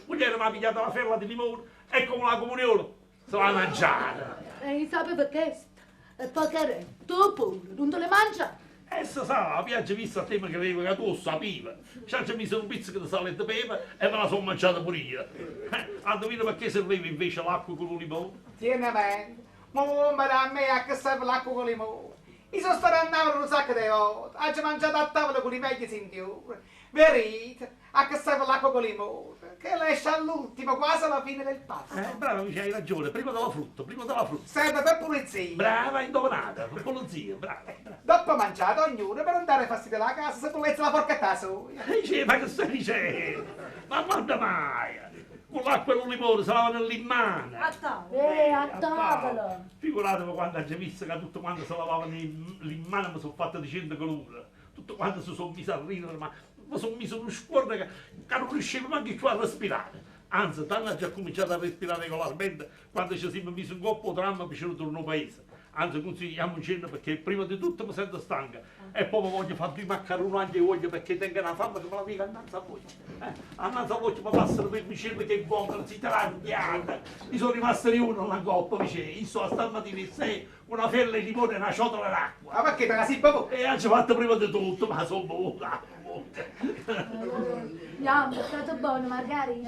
Speaker 8: Moglie mi ha pigliato la fella di limone e come la comunione se l'ha mangiata.
Speaker 9: E sapeva questo? E poi che era? Tu pure, non te le mangia?
Speaker 8: Essa sa, la piaggia vista a te mi credeva che tu sapiva. Ci ha messo un pizzico di sale e di pepe e me la sono mangiata pure io. Indovina perché serviva invece l'acqua con il limone?
Speaker 6: Tieni a me. Ma a me a che serve l'acqua con il limone? Io sono stato a Napoli un sacco di volte. Ho mangiato a tavola con i vecchi signori. Verite, a che serve l'acqua con il limone? Che lascia all'ultimo, quasi alla fine del pasto.
Speaker 8: Brava, amici, hai ragione. Prima della frutta.
Speaker 6: Serve per pulizia.
Speaker 8: Brava, indovinata, per pulizia, brava.
Speaker 6: Dopo mangiato ognuno per non dare fastidio alla casa, se pulizia la porcata sua.
Speaker 8: Ma che stai dicendo? Ma quando mai? Con l'acqua e il limone se lavano nell'immane.
Speaker 1: A tavola.
Speaker 9: A tavola.
Speaker 8: Figuratevi quando ho visto che tutto quanto si lavavano l'immane mi sono fatto di 100 colore. Tutto quanto si sono messo a ridere, ma mi sono messo uno scuorno che non riuscivo neanche più a respirare. Anzi, tanto ho già cominciato a respirare regolarmente quando ci siamo messi in coppa o tram vicino al nostro paese. Anzi, consigliamo cena perché prima di tutto mi sento stanca e poi mi voglio fare due maccheroni anche io perché tengo una fame che me la dico annanzi a voi. Annanzi a voi mi passano per vicino che è buono, si tarandiata. Mi sono rimasto di uno una coppa, vicino. Io sto a stamattina in 6, una fella di limone e una ciotola d'acqua.
Speaker 6: Ma perché te la si proprio?
Speaker 8: E ho fatto prima di tutto, ma sono buona.
Speaker 9: Andiamo, è stato buono, magari.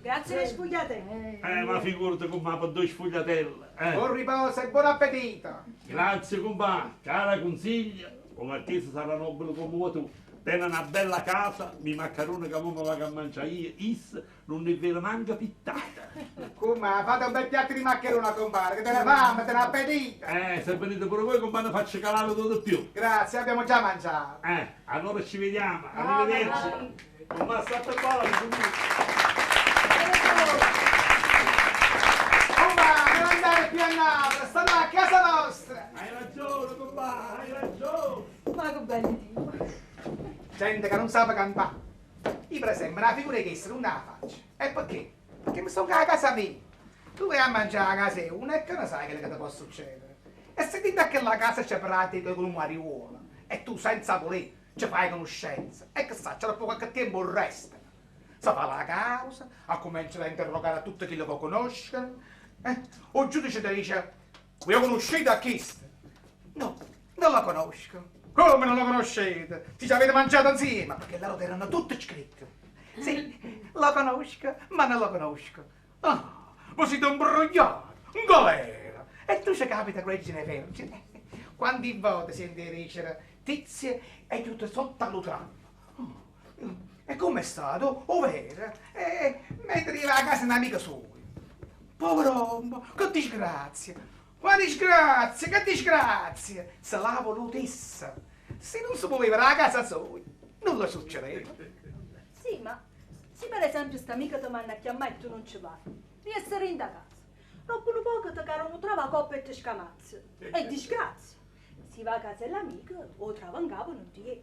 Speaker 1: Grazie alle sfogliate.
Speaker 8: Ma figurati come per due sfogliatelle.
Speaker 6: Buon riposo e buon appetito.
Speaker 8: Grazie compà, cara consiglia, come marchese sarà nobile come tu. Tena una bella casa, mi maccherone che mi vado a mangiare io, non ne vedo manca pittata.
Speaker 6: Come? Fate un bel piatto di maccherone, compare, che te ne fame, te ne appetito.
Speaker 8: Se venite pure voi, compà, ne faccio calare tutto di più.
Speaker 6: Grazie, abbiamo già mangiato.
Speaker 8: Allora ci vediamo, arrivederci. Compà, state buoni.
Speaker 6: Non andare più a Napoli, stanno a casa nostra.
Speaker 8: Hai ragione, compà, hai ragione.
Speaker 1: Ma che belli Dio.
Speaker 6: Gente che non sa cantare. Io per esempio una figura che non la faccio. E perché? Perché mi sto a casa mia. Tu vai a mangiare a casa una e che ne sai che ti può succedere. E se ti dà che la casa c'è pratica con un mariuolo e tu senza voler ci fai conoscenza. E che sa, c'è dopo qualche tempo resta. si fa la causa, a cominciare a interrogare a tutti chi lo conoscono. O giudice ti dice, vi ho conosciuto a chi? No, non la conosco. Come non la conoscete? Ci avete mangiato insieme? Perché loro erano tutti iscritti. Sì, la conosco, ma non la conosco. Ah, voi siete imbrogliati, un galera. E tu ci capita Vergine Vergine. Quante volte senti dicere Tizia è tutto sotto all'utrano. E com'è stato? Ovvero? Mentre iva a casa un'amica sua. Pover'uomo, che disgrazia! Ma disgrazia, che disgrazia! Se l'ha volutessa. Se non si muoveva a casa sua, non le succedeva.
Speaker 1: Sì, ma se per esempio sta amica ti manda a chiamare e tu non ci vai, devi essere in da casa. Dopo un po' che ti caro non trova coppia e ti scamazza. È disgrazia. Si va a casa dell'amica o trova in capo non ti è.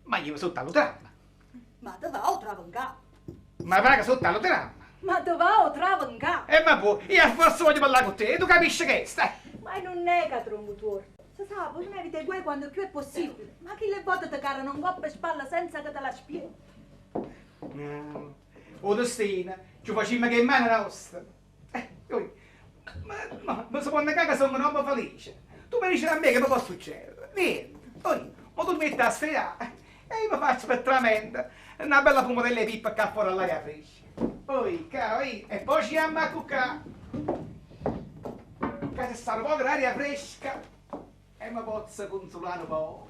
Speaker 6: Ma io sotto all'utrano.
Speaker 1: Ma te va o trova in capo.
Speaker 6: Ma paga sotto all'utrano.
Speaker 1: Ma te va o trova in capo.
Speaker 6: Ma poi, io forse voglio parlare con te, tu capisci che stai?
Speaker 1: Ma non è che tronco tuo. Si sa, non evita i guai quando più è possibile. Ma chi le volte te caro non coppa e spalla senza che te la spieghi.
Speaker 6: O destino, ci facciamo che è mano nostra. Ma si può negare che sono un uomo felice. Tu mi dici a me che mi può succedere? Niente. Poi, ma tu mi metti a sfidare. E io mi faccio per tramenda una bella pomodella di pippa che fuori all'aria fresca. Poi, caro, e poi ci andiamo a cuccare. Che se sta un po' l'aria fresca e mi posso consolare un po'.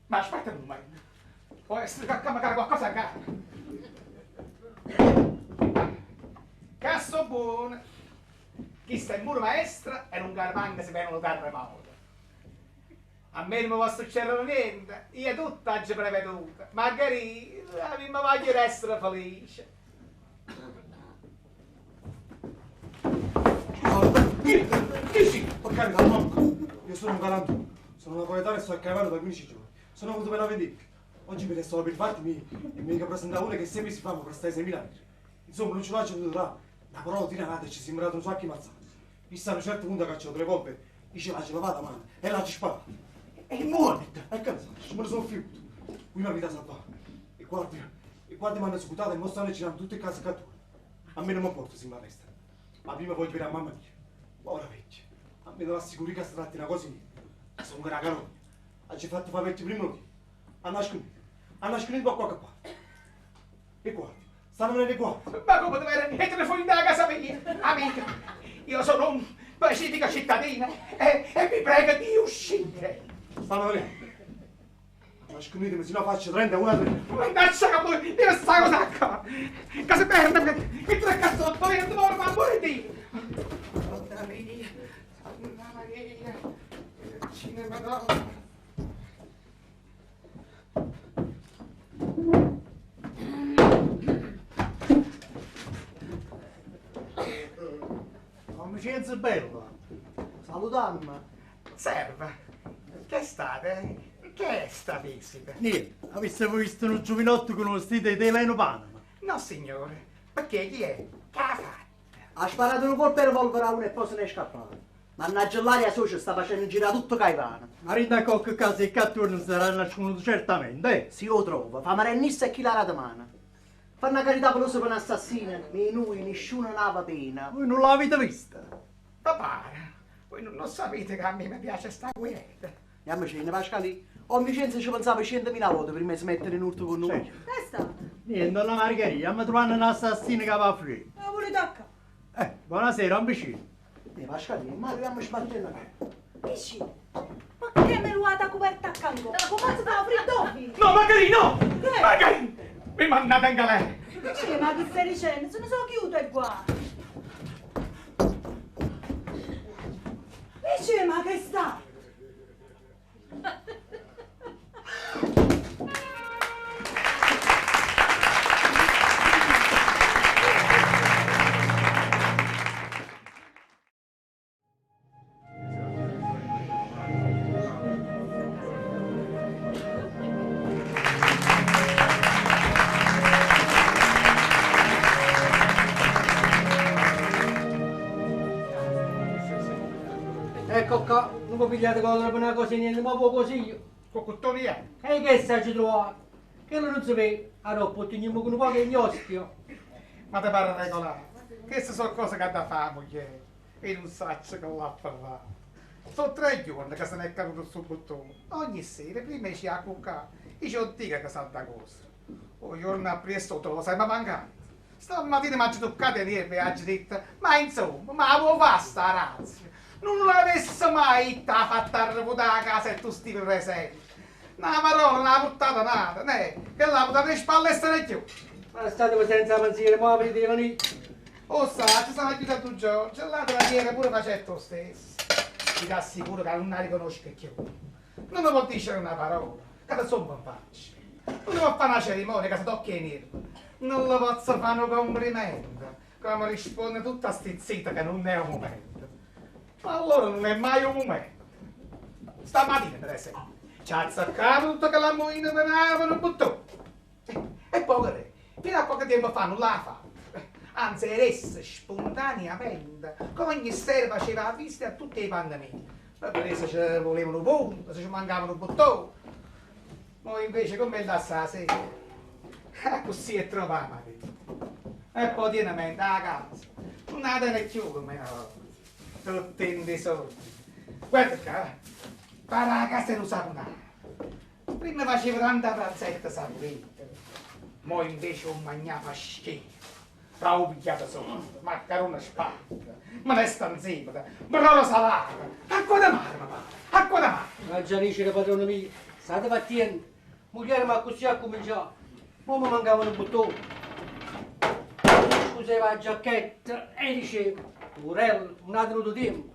Speaker 6: Ma aspetta un momento. Può essere che magari qualcosa accade. Cazzo buono. Chi sta in muro maestra e non garmanga se viene un terremoto. A me non mi va succedere niente. Io tutto oggi preveduto. Magari mi voglio essere felice.
Speaker 10: Chi sì? Per carità, no. Io sono un galantuomo. Sono napoletano e sto a Caivano da 15 giorni. Sono venuto per la vendetta. Oggi mi restavo per farti e mi rappresentava una che sempre si fa per stare 6.000 euro. Insomma, non ce l'ho potuto dare. La parola tirata e ci è sembrato un sacco mazzato. Io a un certo punto cacciato le colpe, diceva ce la vada mano e la ci spara. E muore! E che me ne sono fiuto. Qui una vita salvata. E guardi mi hanno sputato e mo stanno girando tutte le case catture. A me non mi porto sin palestra. Ma prima voglio vedere a mamma mia. Ora vecchia. A me non assicuri che si tratti una cosa mia. Sono una carogna. Oggi fatto fare vecchio prima di a nascondere da qualche parte. E guardi, stanno venendo qua.
Speaker 6: Ma come deve mettere fuori dalla casa mia? Amica, io sono un pacifico cittadino e vi prego di uscire.
Speaker 10: Stanno venendo. Nascondetemi, se no faccio 30 una 30.
Speaker 6: Mannaggia che voi, io sta cosa qua. Che si perde, mi tre cazzotto, io non devo morire di. Santa Maria, Santa Maria, cinema Madonna.
Speaker 5: Amicienza bella, salutammi.
Speaker 6: Serva, che state? Che è sta visita?
Speaker 5: Niente, avessimo visto un giovinotto con uno stile di Eleno Panama.
Speaker 6: No signore, perché chi è? Che ha fatto?
Speaker 5: Ha sparato un colpo per revolver a uno e poi se ne è scappato. Mannaggia l'aria socia sta facendo girare tutto Caivano. Ma rinda qualche caso il cattivo non sarà nascosto certamente, Si lo trova, fa marennissa e chi la rata mano. Fa una carità pelosa per un assassino, e noi nessuno ne aveva pena. Voi non l'avete vista?
Speaker 6: Papà, voi non sapete che a me mi piace sta quieta.
Speaker 5: Andiamocene, Pascali. O Vicenza ci pensava 100.000 volte prima di smettere in urto con noi.
Speaker 1: Che è stato?
Speaker 5: Niente, la Margherita, mi trovano un assassino che va a fuori.
Speaker 1: Ma volete a capo?
Speaker 5: Buonasera, un vicino. Pascali, ma dobbiamo sbattere la
Speaker 1: Vicino? Ma che me lo ha da coperta a canto? Come si fa friddovi?
Speaker 6: No, magari no!
Speaker 1: Che?
Speaker 6: Magari! Mi mandate in galera!
Speaker 1: Sì, ma che stai dicendo? Se ne sono chiuso e qua. Dice, ma che sta?
Speaker 5: Ecco qua, non mi pigliate con una cosa niente, ma poco così io.
Speaker 6: Con cottonia.
Speaker 5: E che stai ci trovato? Che non si vede? Allora, pottiamo con un po' che gnoschio.
Speaker 6: Ma te pare regolare. Queste sono cose che ha da fare, moglie. E non saccio che l'ha parlato. Sono 3 giorni che se ne è caduto sul bottone. Ogni sera, prima ci ha cuccato. E ci ho detto che sa da cosa. Un giorno appresso te lo sai ma mancato. Stamattina mi ha toccato i nervi e ha detto, ma insomma, ma avevo fatto sta razza. Non l'avesse mai fatta arrotare a casa e tu stivi presente. Una parola non ha portata nada, né? Che l'ha portata in spalle e se ne chiude.
Speaker 5: Ma state senza pensiero, ma aprite venire.
Speaker 6: Oh sa, ci sono aiutato tu Giorgio, e l'altra ieri pure facetto lo stesso. Ti assicuro che non la riconosco più. Non mi può dire una parola, che te sono faccio. Non mi può fare una cerimonia che si tocchi i nervi. Non le posso fare un complimento. Come risponde tutta stizzita che non è un momento. Ma allora non è mai un momento. Stamattina per esempio, ci ha azzeccato tutto che la moina venava un bottone. E poi, fino a poco tempo fa non l'ha fatto. Anzi, eresse spontaneamente, come ogni sera faceva la visita a tutti i pandemini. Per se ci volevano punti, se ci mancavano bottoni. Noi invece come da stasera, così è trovata. E poi tiene mente a casa, non la tiene più come no, tutti in disordine. Guarda qua, para la casa non sa nada. Prima faceva tanta pranzetta saporita, mo invece un mangiava schifo. Stavo picchiato sotto, maccherone spacca, ma ne stanzita, brodo salata, acqua da mare, papà, acqua da mare.
Speaker 5: Ma già dice la padrona mia, state pazienti, moglie ma così ha cominciato, ma mi mancavano i bottoni. Scusava la giacchetta e diceva, Urello, non ha tenuto tempo.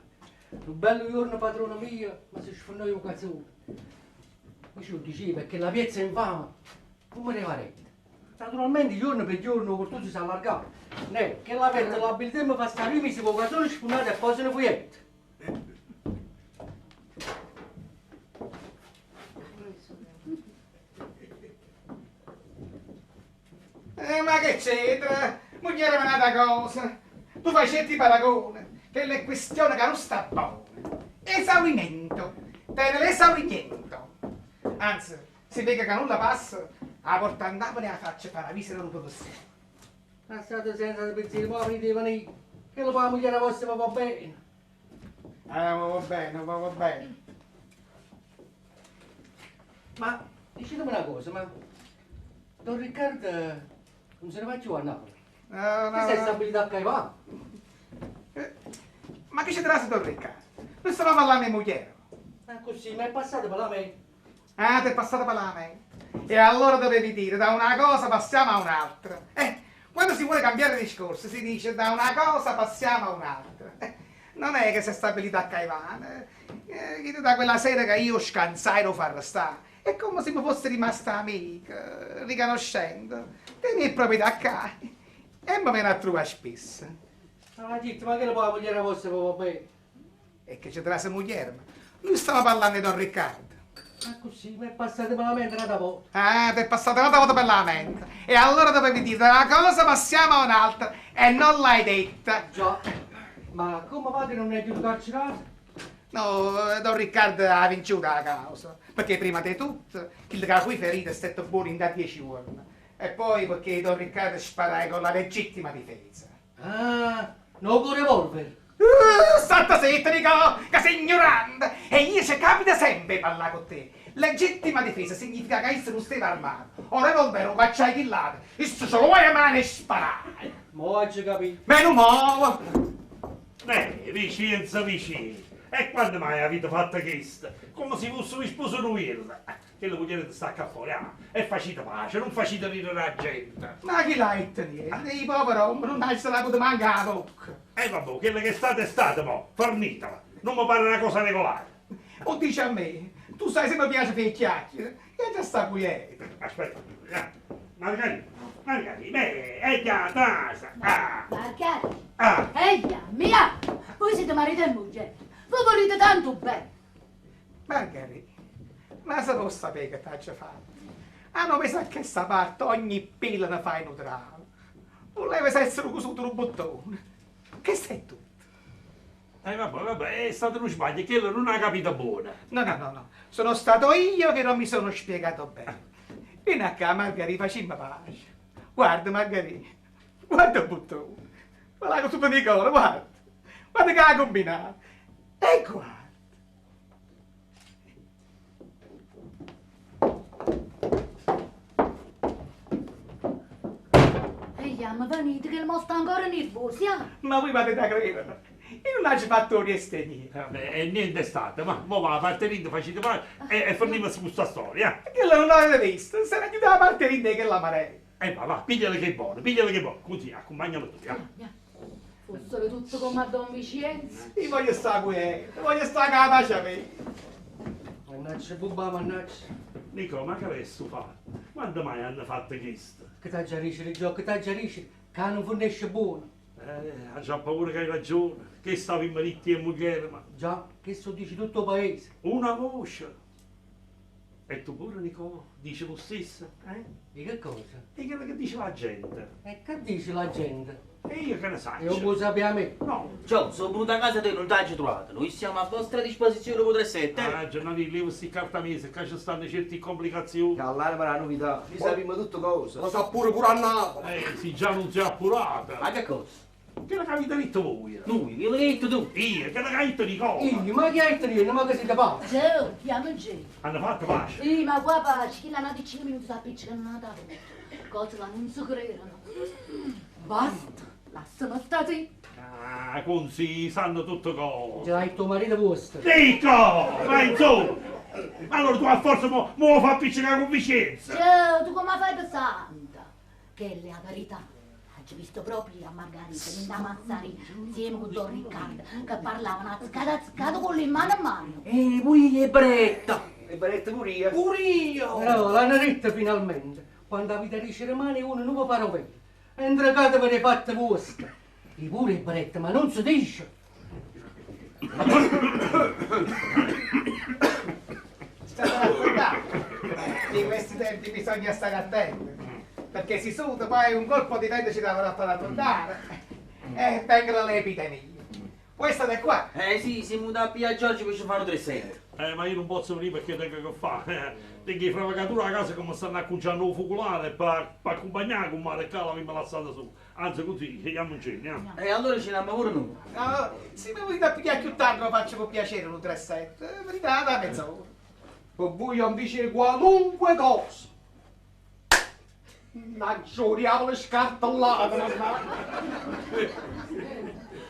Speaker 5: Un bello giorno padrona mia, ma si sfonnò un cazzone. Ma ci lo diceva perché la piazza è infame, come ne varetta. Naturalmente giorno per giorno tutto si è allargato. Ne, che la vetta la abilità fa stare io mi si può cazzone sfondato e poi se ne fuietta.
Speaker 6: Ma che c'entra? Moglie è una cosa. Tu fai certi paragoni, che è questione che non sta buona. Esaurimento. Tiene l'esaurimento. Anzi, si vede che nulla passa, la porta a Napoli e la faccia fare la visita dopo così.
Speaker 5: Ma state senza pensiero, ma aprite venire. Che lo fa la moglie vostra va bene.
Speaker 6: Ma va bene, va bene.
Speaker 5: Ma dicetemi una cosa, ma Don Riccardo non se ne va più a Napoli? Che sei stabilito a Caivano?
Speaker 6: Ma che ci tratta Don Riccardo? Non stavo parlando di moglie.
Speaker 5: Ma così, ma è passato per la me.
Speaker 6: Ah, ti è passata per la me. E allora dovevi dire, da una cosa passiamo a un'altra. Quando si vuole cambiare discorso si dice da una cosa passiamo a un'altra. Non è che sei stabilito a Caivano. Da quella sera che io scansai lo far restare. È come se mi fosse rimasta amica, riconoscendo. Te mi è proprietà qua. E mi viene a trovare spesso.
Speaker 5: Ah, Gitto, ma che lo fa la moglie vostra va bene?
Speaker 6: E che ci trasse moglie? Lui stava parlando di Don Riccardo.
Speaker 5: Ma così, mi è passato per la mente una volta.
Speaker 6: Ah, ti è passata una volta per la mente. E allora dovevi dire da una cosa passiamo a un'altra e non l'hai detta.
Speaker 5: Già, ma come va che non è più carcerato?
Speaker 6: No, Don Riccardo ha vinto la causa. Perché prima di tutto, il che qui ferito è stato buono in da 10 giorni. E poi perché Don Riccardo sparai con la legittima difesa.
Speaker 5: Ah, no con revolver.
Speaker 6: Santa setta, Nicolò, che sei ignorante! E io ci capita sempre di parlare con te. Legittima difesa significa che io non stai armato. O revolver o cacciai killato. Isso ce lo vuoi a mano e sparai.
Speaker 5: Mo oggi capito.
Speaker 6: Meno muovo.
Speaker 8: Vicenza vicino. E quando mai avete fatto questo? Come se fosse un sposo nulla. Che la moglie ti stacca fuori, e facite pace, non facite ridere la gente.
Speaker 6: Ma chi l'hai tenuto? I poveri uomini non hai la potuto mancare la bocca.
Speaker 8: E vabbè, quello che è state, mo, fornitela. Non mi pare una cosa regolare.
Speaker 6: O dici a me, tu sai se mi piace fare chiacchiere, e già sta qui.
Speaker 8: Aspetta, Margherita, è già casa.
Speaker 9: Margherita, eia, mia, voi siete marito e moglie, voi volete tanto bene.
Speaker 6: Margherita, ma se non sapere che ti già fatto, hanno messo a questa parte ogni pila ne fai neutrale. Volevi essere cusuto un bottone. Che sei tutto?
Speaker 8: Vabbè, è stato uno sbaglio, che non ha capito buona.
Speaker 6: No. Sono stato io che non mi sono spiegato bene. Vieni a casa, Margherita, facciamo pace. Guarda, Margherita. Guarda il buttone. Guarda con tutto di colore, guarda. Guarda che ha combinato. E guarda.
Speaker 9: Ehi, ma venite che il mo sta ancora nervosi, eh?
Speaker 6: Ma voi potete credere. Io non ho fatto niente niente.
Speaker 8: Vabbè, e niente è stato, ma mo va a parte rinde, facete male e fermiamo su questa storia.
Speaker 6: Che non l'avete visto. Se ne aiuta la parte rinde che la marei.
Speaker 8: Va, pigliale che è buono, così, accompagnalo tutti.
Speaker 9: Fossero tutto come a Don Vicenzo.
Speaker 6: Io voglio stare qui, voglio stare con la pace a me.
Speaker 5: Mannaggia, bubba, mannaggia.
Speaker 8: Nico, ma che adesso fa? Quando mai hanno fatto questo?
Speaker 5: Che t'aggiarisci, Rigio, che t'aggiarisci, che non fornisce buono.
Speaker 8: Ha già paura che hai ragione, che stavi in mariti e moglie, ma...
Speaker 5: Già, che so dici tutto il paese.
Speaker 8: Una voce. E tu pure, Nico, dici lo stesso?
Speaker 5: Di che cosa?
Speaker 8: E quello che dice la gente?
Speaker 5: E che dice la gente?
Speaker 8: E io che ne sai?
Speaker 5: Io lo sapevo a me.
Speaker 8: No.
Speaker 7: Ciao, sono venuto a casa te, non ti hai trovato. Noi siamo a vostra disposizione per 3-7.
Speaker 8: Giornali, levo sti cartamese, che ci stanno certe complicazioni.
Speaker 3: Allarme la novità, noi sappiamo tutte cose.
Speaker 10: Lo sa pure a Napoli.
Speaker 8: Sì, già non si è appurata.
Speaker 7: Ma che cosa?
Speaker 8: Che la avete detto voi?
Speaker 7: Lui, che l'hai detto tu?
Speaker 8: Io, che l'hai detto di cosa?
Speaker 5: Io, ma che hai detto io? Ma che siete fatto?
Speaker 9: Gio, chiama Gio.
Speaker 8: Hanno fatto pace.
Speaker 9: Sì, ma qua pace, chi l'hanno di 5 minuti si appiccicano una tavola. Cosa la non si credono. Basta, lasciamo stare zitti.
Speaker 8: Così sanno tutto cose.
Speaker 5: Già hai tuo marito vostro.
Speaker 8: Dico, ma insomma. Ma allora tu a forza mo lo fa appiccicare con Vicenza.
Speaker 9: Gio, tu come fai pesanta? Che è la verità. Ho visto proprio a Margherita, in da Mazzari, insieme con Don Riccardo, che parlavano a zcado con le mani a mano.
Speaker 7: Pure Bretta.
Speaker 3: E Baretta pure io.
Speaker 7: Pure io.
Speaker 5: Però l'hanno detto finalmente. Quando avete riuscito le mani uno non può fare quello. Entrate per le fatte vostre. I pure Bretta, ma non si dice.
Speaker 6: State raccontando. In questi tempi bisogna stare attenti. Perché si suda, poi un colpo di vento ci dà da raccontare. E vengono le epidemie. Questa da qua.
Speaker 7: Sì, siamo venuti a Pia Giorgio per ci fanno 3-7.
Speaker 8: Ma io non posso venire perché tengo che fare. Tengo che fare vacatura a casa come stanno acconciando il focolare per accompagnare con mare e cala mi lasciata su. Anzi così, chiamiamo in cena.
Speaker 7: E allora ce n'abbiamo pure noi.
Speaker 6: No, se mi volete pigliare più tardi lo faccio con piacere un 3-7. Verità da mezz'ora.
Speaker 10: Per voi non dice qualunque cosa. Maggioriamo le scartellate.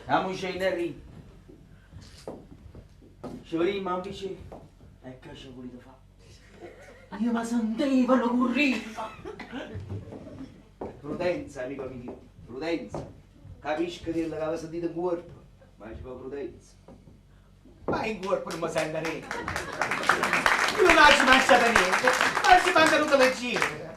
Speaker 7: Andiamo in Henry. Ci vedremo invece. E che ci volete fare? Io mi sentivo la curriva.
Speaker 3: Prudenza, amico mio, prudenza. Capisco che l'aveva sentito in corpo, ma ci vuole prudenza.
Speaker 6: Ma in corpo non mi sente niente. Io non ho mangiato niente, ma si mangiano le gire.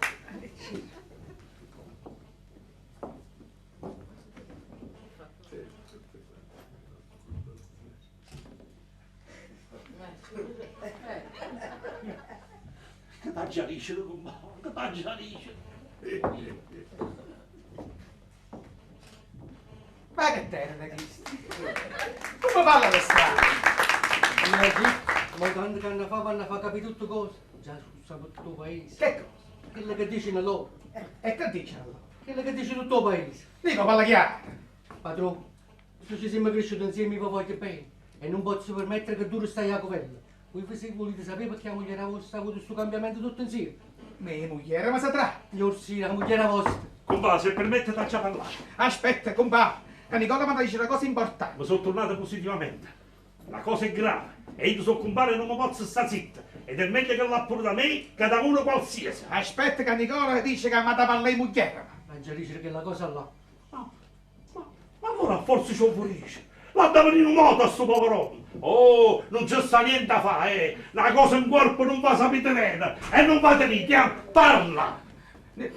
Speaker 8: Che t'aggiarisce, che t'aggiarisce.
Speaker 6: Ma che terra, Cristo? Come parla la strada?
Speaker 5: Ma quando che hanno fa capire tutte cose. Già sapete tutto il paese.
Speaker 6: Che cosa?
Speaker 5: Quello che dicono loro.
Speaker 6: E che dice allora?
Speaker 5: Quello che dice tutto il paese.
Speaker 6: Dico, parla chiaro.
Speaker 5: Padrone, se ci siamo cresciuti insieme vi voglio bene. E non posso permettere che tu stai a covello. Voi se volete sapere perché la moglie vostra ha avuto questo cambiamento tutto insieme.
Speaker 6: Mia moglie, ma si tratta.
Speaker 5: Signor sì, la moglie vostra.
Speaker 8: Compà, se permette faccia parlare.
Speaker 6: Aspetta, compà, che Nicola mi dice una cosa importante.
Speaker 8: Mi sono tornato positivamente. La cosa è grave. E io sono compare e non mi posso stare zitto. Ed è meglio che l'ha pure da me che da uno qualsiasi.
Speaker 6: Aspetta che Nicola dice che mi ha dato a lei moglie.
Speaker 5: Ma già dice che la cosa là.
Speaker 8: Ma allora forse ci fuoriesce. L'ha da venire un moto a sto poverone. Oh, non c'è sta niente da fare, La cosa in corpo non va sapete bene. E non va tenete, parla.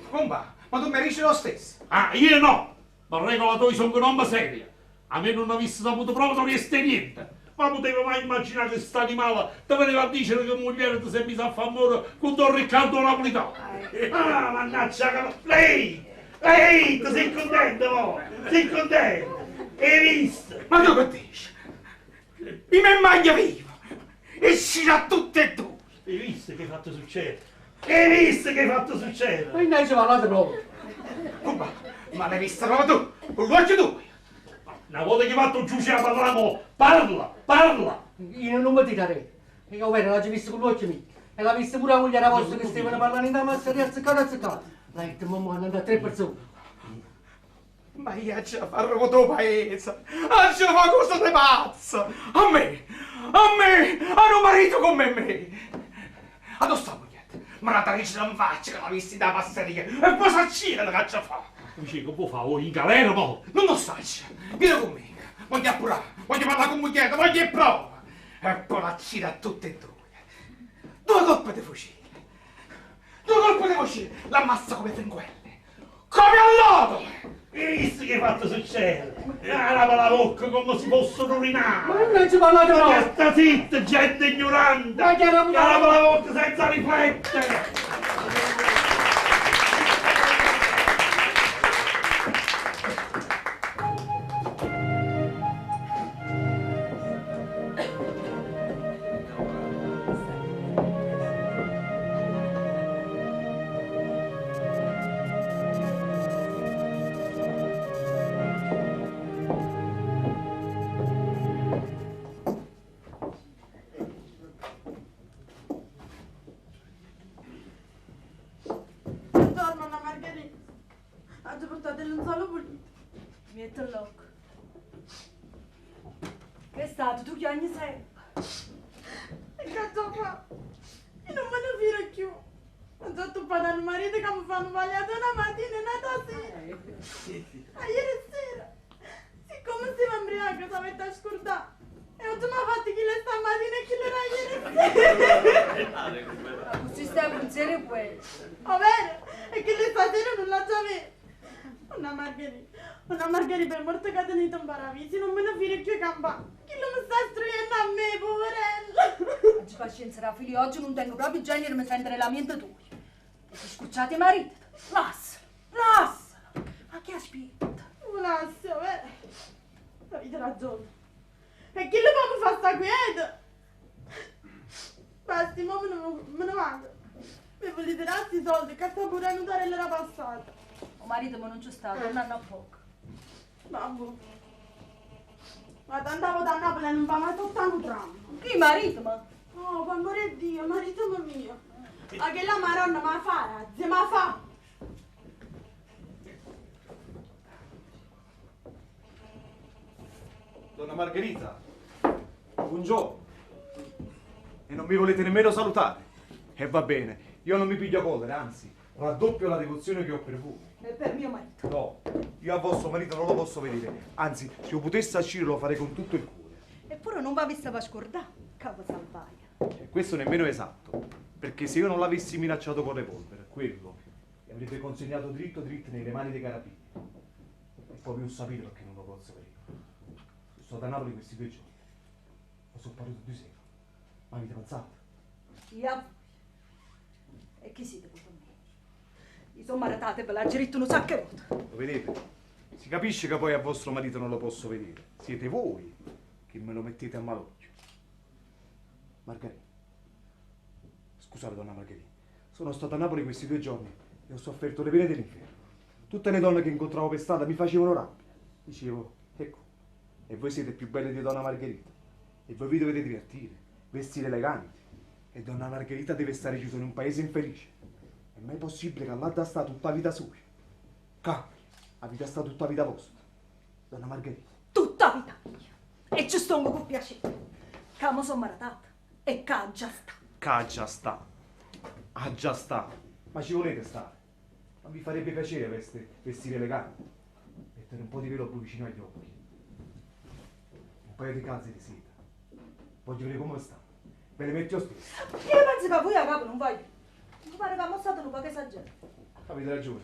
Speaker 6: Compà, ma tu mi dici lo stesso.
Speaker 8: Ah, io no. Ma regolatori sono che non mi seria. A me non avessi saputo proprio non riesce niente. Ma potevo mai immaginare che sta animale ti veniva a dire che moglie ti sei messa a fare amore con Don Riccardo Napolitano. Ah, mannaggia che... Lei, ti sei contento, mo? Sei contento? Hai visto?
Speaker 6: Ma tu che dici? mi maglia vivo e uscirà tutte e due.
Speaker 8: Hai visto che hai fatto succedere? Hai visto che hai fatto succedere?
Speaker 5: Ma non ci parlate proprio.
Speaker 6: Come? Ma l'hai vista proprio tu? Con l'occhio tu?
Speaker 8: Una volta che hai fatto giù ci parliamo, parla!
Speaker 5: Io non mi tirare. Io vero, l'ho già visto con l'occhio mio. E l'ha vista pure la moglie era vostra che stavano parlando in da masseria azzeccata. L'ha detto, mamma, hanno andato 3 persone.
Speaker 6: Ma io ce la farò con tuo paese, ce la fa cosa di pazzo, a me, a un marito come me. Addosso sta moglietta, ma la tarice non faccia che l'ha vista da passeria, e poi s'accina la caccia fa.
Speaker 8: Dice che può fare in galera, mo?
Speaker 6: Non lo sai, vieni con me, voglio appurare, voglio parlare con moglietta, voglio prova. E poi la cina a tutte e due. 2 colpi di fucile, l'ammazza come fringuelle, come all'odo.
Speaker 8: Hai visto che hai fatto succedere? Lava la bocca come si possono urinare!
Speaker 5: Ma non ci parlate proprio.
Speaker 8: Sta zitta, gente ignorante!
Speaker 5: Ma che era-
Speaker 8: Lava la bocca senza riflettere!
Speaker 1: Buongiorno, Margherita. Oggi portate il lenzuolo pulito. Metto l'occhio. Che è stato? Tu che anni sei? E cazzo fa? Io non me ne filo più. Ho detto padre al marito che mi fanno sbagliato una mattina e una sera. A ieri sera. Siccome si va imbriaca, si avete scordato. E oggi mi ha fatto chi le stamattina e chi le era ieri sera. Ma così stai a pensare quello. Ovvero? E che le stasera non la sapete. Una Margherita per morte che ha tenuto un paravisi, non me ne filo più campare. Chi lo mi sta istruendo a me, poverello? Oggi pazienza, figlio, oggi non tengo proprio genere di sentire la mente tua. E se scucciate marito, lascialo. Ma che aspetta? Non lascio, vero? Avete ragione. E chi lo può fare sta quieta? Basti, ma me ne vado. Mi volete dare questi soldi che sta pure a notare l'era passata. O marito ma non c'è stato, un anno a poco. Babbo. Ma tanto da Napoli non fa mai tutto un tram. Chi marito ma? Oh, per amore di Dio, marito mio. Ma che la maronna ma fa, zia ma fa.
Speaker 10: Donna Margherita, buongiorno. E non mi volete nemmeno salutare? E va bene, io non mi piglio collere, anzi, raddoppio la devozione che ho per voi.
Speaker 1: E per mio marito.
Speaker 10: No, io a vostro marito non lo posso vedere, anzi, se io potessi uscire lo farei con tutto il cuore.
Speaker 1: Eppure non va vista per scordare, capo salvaia.
Speaker 10: E questo nemmeno è esatto, perché se io non l'avessi minacciato con revolver, quello mi avrebbe consegnato dritto nelle mani dei carabinieri. E poi vi ho sapito perché non lo posso vedere. Sono stato a Napoli questi 2 giorni, lo sono parlato 2 sera, ma avete pensato?
Speaker 1: Io. E chi siete voi con me? Mi sono maratate per la diritto un sacco di volte.
Speaker 10: Lo vedete? Si capisce che poi a vostro marito non lo posso vedere. Siete voi che me lo mettete a malocchio. Margherita. Scusate, donna Margherita. Sono stato a Napoli questi 2 giorni e ho sofferto le pene dell'inferno. Tutte le donne che incontravo per strada mi facevano rabbia. Dicevo, ecco, e voi siete più belle di donna Margherita. E voi vi dovete divertire, vestire eleganti. E donna Margherita deve stare chiusa in un paese infelice. È mai possibile che Allah sta tutta la vita sua? Cambi, la vita sta tutta la vita vostra. Donna Margherita.
Speaker 1: Tutta vita mia. E ci sto con piacere. Che mi sono maratata. E che già sta.
Speaker 10: Che già sta. Ah, già sta. Ma ci volete stare? Ma vi farebbe piacere vestire elegante? Mettere un po' di velo blu vicino agli occhi. Un paio di calze di seta. Voglio vedere come sta. Ve le metto io stesso.
Speaker 1: Che pensi che voi a capo non voglio? Mi pare che ha stato un po' che esagerato.
Speaker 10: Avete ragione.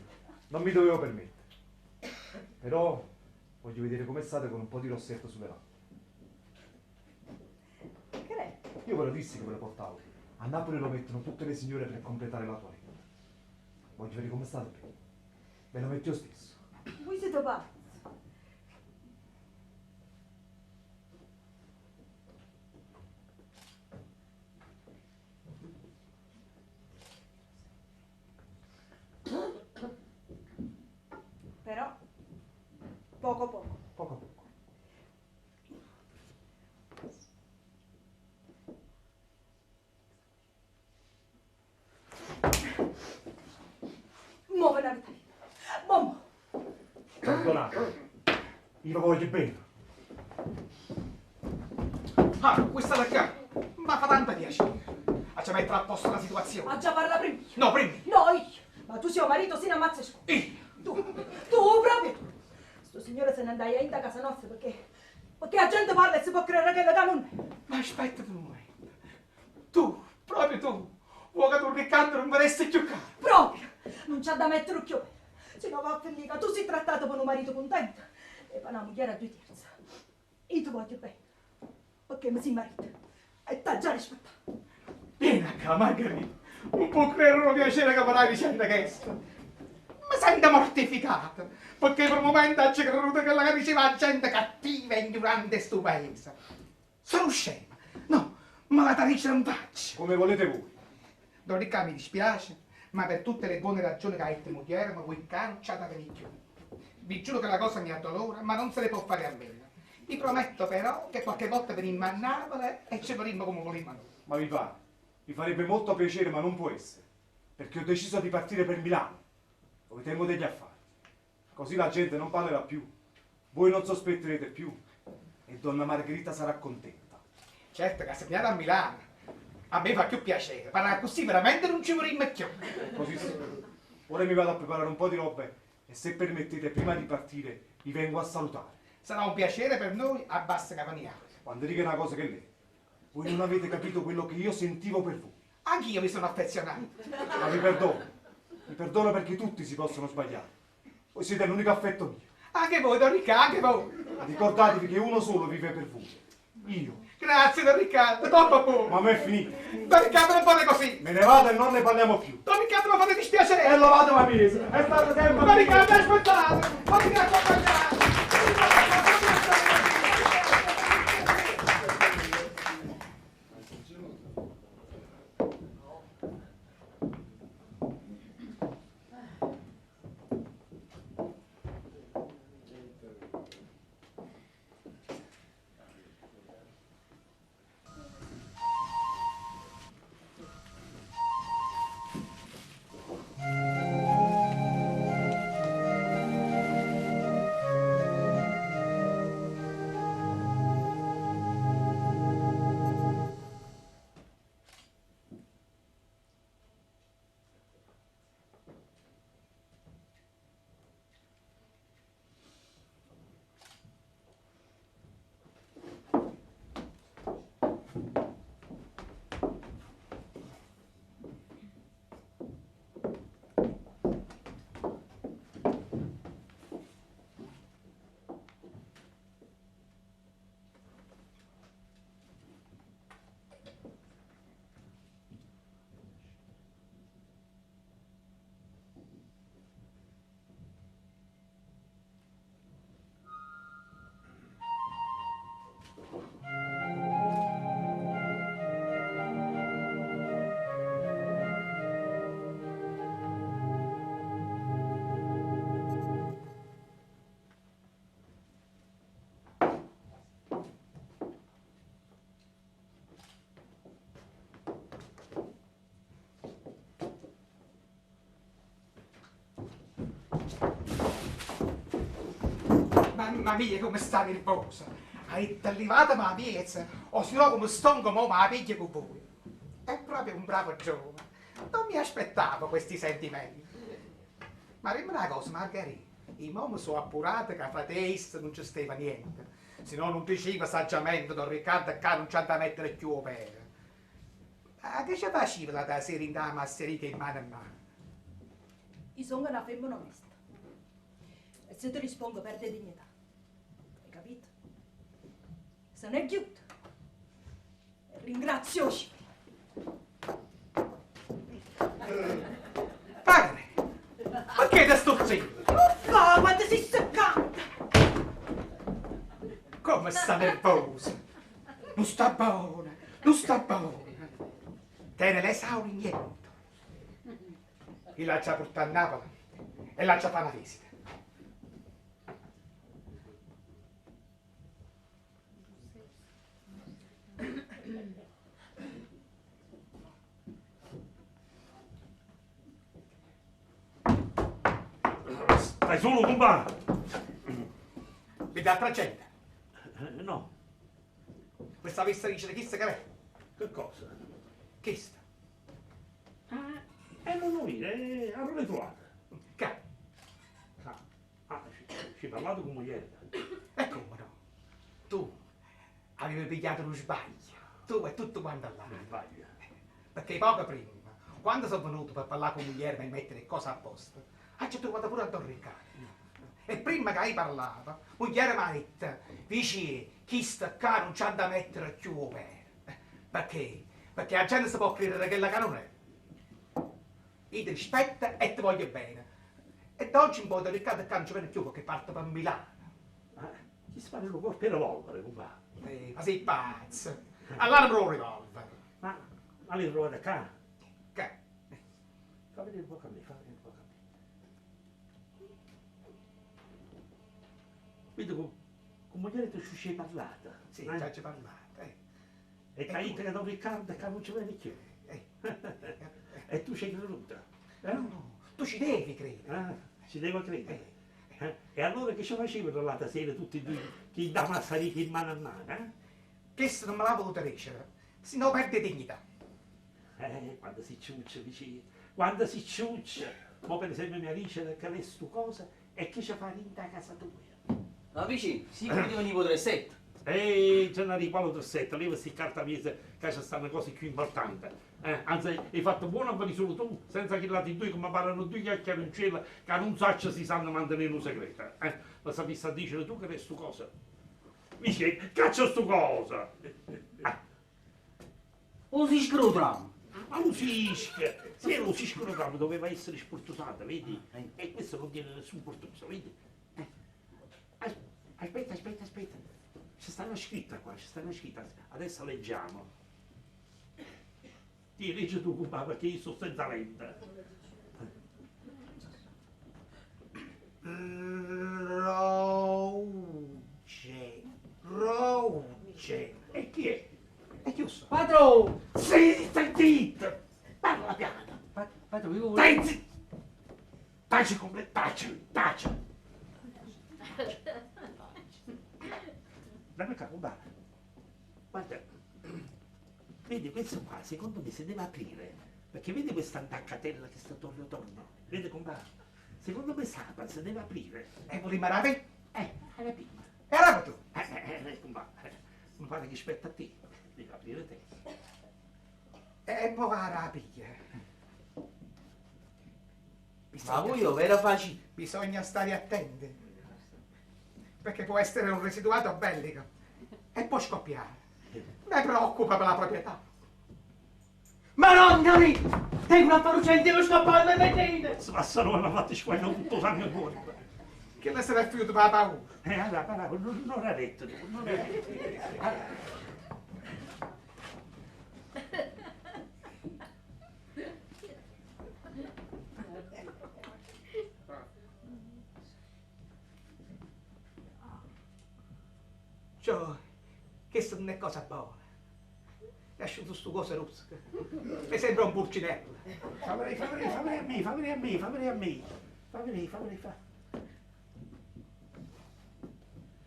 Speaker 10: Non mi dovevo permettere. Però voglio vedere come state con un po' di rossetto sulle labbra.
Speaker 1: Che lei?
Speaker 10: Io ve lo dissi che ve lo portavo. A Napoli lo mettono tutte le signore per completare la toilette. Voglio vedere come state bene. Ve lo metto io stesso.
Speaker 1: Voi siete pazzi.
Speaker 8: perdonato.
Speaker 10: Io lo voglio bene.
Speaker 6: Ah, questa da qua mi fa tanta piacere. A ci mettere a posto la situazione.
Speaker 1: Ma già parla prima.
Speaker 6: No, prima.
Speaker 1: No, io. Ma tu sei un marito, si ne ammazza e scusa. Tu proprio tu. Sto signore se ne andai a casa nostra perché la gente parla e si può credere che la non è.
Speaker 6: Ma aspetta un momento. Tu, proprio tu, vuoi che tu Riccardo non vorresti più caro?
Speaker 1: Proprio. Non c'ha da mettere occhio per. Se no va a finire che tu sei trattato per un marito contento e per una moglie a 2 terzi. Io ti voglio bene. Perché mi sei marito. E t'ha già rispettato.
Speaker 6: Vieni a casa, Margherita. Non può credere un piacere che farai vicenda questa. Mi sento mortificata, perché per un momento ho creduto che la diceva la gente cattiva e ignorante e stupenda. Sono scema. No, ma la dice non faccio.
Speaker 10: Come volete voi.
Speaker 6: Don Riccardo mi dispiace, ma per tutte le buone ragioni che hai mogliere, ma quel cane c'ha da venire più. Vi giuro che la cosa mi addolora, ma non se ne può fare a meno. Vi prometto però che qualche volta venimmo a Napoli e ci vorremmo come volimmo noi.
Speaker 10: Ma vi pare? Mi farebbe molto piacere, ma non può essere. Perché ho deciso di partire per Milano, dove tengo degli affari. Così la gente non parlerà più. Voi non sospetterete più. E donna Margherita sarà contenta.
Speaker 6: Certo che se viene a Milano, a me fa più piacere, ma così veramente non ci vorremmo più.
Speaker 10: Così sì. Ora mi vado a preparare un po' di robe e se permettete, prima di partire, vi vengo a salutare.
Speaker 6: Sarà un piacere per noi a Bassa Cavaniano.
Speaker 10: Quando dico una cosa che lei, voi non avete capito quello che io sentivo per voi.
Speaker 6: Anch'io mi sono affezionato.
Speaker 10: Ma vi perdono. Vi perdono perché tutti si possono sbagliare. Voi siete l'unico affetto mio.
Speaker 6: Anche voi, Don Riccardo, anche voi.
Speaker 10: Ma ricordatevi che uno solo vive per voi. Io.
Speaker 6: Grazie, Don Riccardo, troppo buono.
Speaker 10: Ma a me è finito.
Speaker 6: Don Riccardo non fate così.
Speaker 10: Me ne vado e non ne parliamo più.
Speaker 6: Don Riccardo non fate dispiacere.
Speaker 10: E lo vado a mese. È stato tempo.
Speaker 6: Don Riccardo, aspettate. Fatemi accompagnare. Mamma mia, come sta nervosa. Hai arrivata ma piezza, o se no come stonco mo ma la piglia con voi. È proprio un bravo giovane. Non mi aspettavo questi sentimenti. Ma dimmi una cosa, Margherita. I momi sono appurati che fra te non ci stava niente. Se no non diceva saggiamente Don Riccardo che non c'ha da mettere più opera. Ma che ci faceva da sera in da masserica in mano a mano?
Speaker 1: Io sono una femmina onesta. E se ti rispondo perde dignità. Hai capito? Se non è chiuso. Ringrazioci.
Speaker 6: Padre, perché ti sto zitto?
Speaker 1: Uffa, quando si seccata!
Speaker 6: Come sta nervosa? Non sta buona, non sta buona. Tiene l'esaurimento. Io la già portata a Napoli e la già fa una visita.
Speaker 8: Stai solo, compà!
Speaker 6: Vedi altra gente?
Speaker 8: No,
Speaker 6: Questa vista dice di chi sta che è?
Speaker 8: che cosa?
Speaker 6: Chi sta?
Speaker 8: Non lo vedi, è allora trovata.
Speaker 6: Che?
Speaker 8: Ci parlato con moglie.
Speaker 6: E come no? Tu avevi pigliato lo sbaglio. Tu e tutto quanto là.
Speaker 8: Non sbaglia.
Speaker 6: Perché poco prima, quando sono venuto per parlare con moglie e mettere cose a posto, ci ho trovato pure a Don Riccardo. E prima che hai parlato, moglie mi ha detto, dici, chi sta qua non c'ha da mettere più per. Perché? Perché la gente si può credere che la non è. Io ti rispetto e ti voglio bene. E da oggi in poi Don Riccardo non ci viene più perché parte per Milano.
Speaker 8: Ti spara un colpo di revolvere, compadre.
Speaker 6: Ma sei pazzo? Allora me lo rivolver.
Speaker 8: Ma l'hai trovata qua?
Speaker 6: Che?
Speaker 8: Fa vedere un po' a me, fa vedere un po' a me. Vedi con moglie tu ci hai parlato.
Speaker 6: Sì, già ci parlato.
Speaker 8: E caite che Don Riccardo che non ci vede più. E tu ci hai creduta.
Speaker 6: No, tu ci devi credere.
Speaker 8: Ci devo credere. E allora che ci facevano l'altra sera tutti e due, chi da massarica in mano a mano?
Speaker 6: Questo non me l'ha voluto ricevere, se no perde dignità.
Speaker 8: Quando si ciuccia vicino, quando si ciuccia. Ma per esempio mia dice che lei stu cosa e che ci fa rinda a casa tua.
Speaker 7: Ma vicino, sì che mi venire tre sette.
Speaker 8: Ce n'è di quale trassetto, leva sti cartaviese che ci stanno cose più importanti. Anzi, hai fatto buono a venire solo tu, senza che lati due come parlano due chiacchiere in cielo che non saccia si sanno mantenere un segreto. Ma sapessi a dire tu che è stu cosa? Mi dice, caccia stu cosa!
Speaker 7: O si scrotramo.
Speaker 8: Ma lo sischia! Se lo si scrotava doveva essere sportusata, vedi? E questo non tiene nessun portuso, vedi? Aspetta. Ci stanno scritte qua, ci stanno scritte. Adesso leggiamo. Ti leggi tu, compa, perché io sto senza lente. Roge. E chi è? E chi lo so?
Speaker 5: Padrone!
Speaker 8: Sì, stai zitto! Parla piano!
Speaker 5: Padrone, io...
Speaker 8: Stai zitto! Taci completamente, taci! Dammi qua, guarda. Guarda. Vedi, questo qua, secondo me, si deve aprire. Perché vedi questa attaccatella che sta torno? Vedi, compadre? Secondo me Sapa si deve aprire.
Speaker 6: E volevi rapi?
Speaker 8: Alla prima.
Speaker 6: Era tu.
Speaker 8: Compadre, mi pare che spetta a te. Devi aprire te.
Speaker 6: E poi va rapiglia.
Speaker 7: Ma voi io vera facile.
Speaker 6: Bisogna stare attenti. Perché può essere un residuato bellico. E può scoppiare. Mi preoccupa per la proprietà.
Speaker 7: Madonna mia! Tengo una parucente e lo scappare da te!
Speaker 8: Svassano alla fatta squaglia tutto sangue fuori.
Speaker 6: Che le sarà fiuto per la paura?
Speaker 8: Allora, non ha detto, non ha detto.
Speaker 6: Cioè, questo non è cosa buona. È asciutto sto cose russe. Mi sembra un pulcinello.
Speaker 8: Fa vedere a me.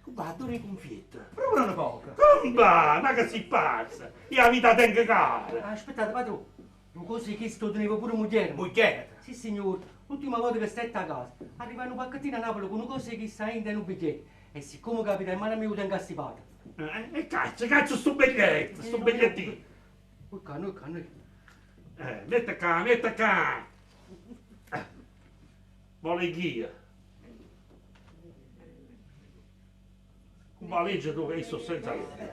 Speaker 8: Combatto le confiette.
Speaker 6: Proprio una poca.
Speaker 8: Comba, ma che si pazza? Io la vita tengo cara.
Speaker 5: Aspettate, padrone. Non così che sto tenevo pure moglie.
Speaker 6: Moglie?
Speaker 5: Sì, signor. L'ultima volta che stai a casa, arriva un pacchettino a Napoli con una cosa che sta in un biglietto. E siccome capita in mano a me, lo tengo assipata.
Speaker 8: E caccia sto bigliettino.
Speaker 5: Noi.
Speaker 8: Metta qua. Vuole ghia. Come legge tu che sto senza lente.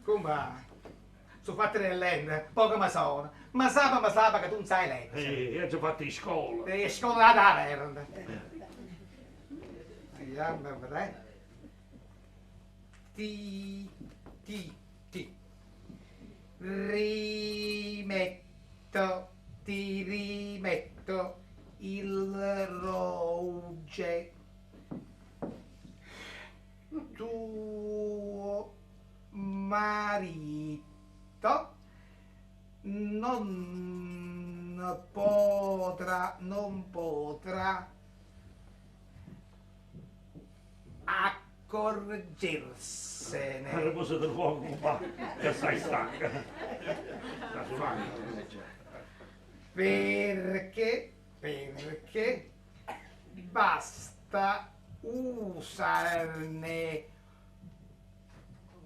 Speaker 6: Come? Sono fatte nell'ende, poco ma sono. Ma sa che tu non sai leggere.
Speaker 8: Ho già fatto in scuola.
Speaker 6: E scuola da taverna. Andiamo a vedere. Ti. Ti rimetto il roge. Tuo marito non potrà accorgersene.
Speaker 8: Riposo dell'uomo, papà, che sei stanca. Sta stanca.
Speaker 6: Perché basta usarne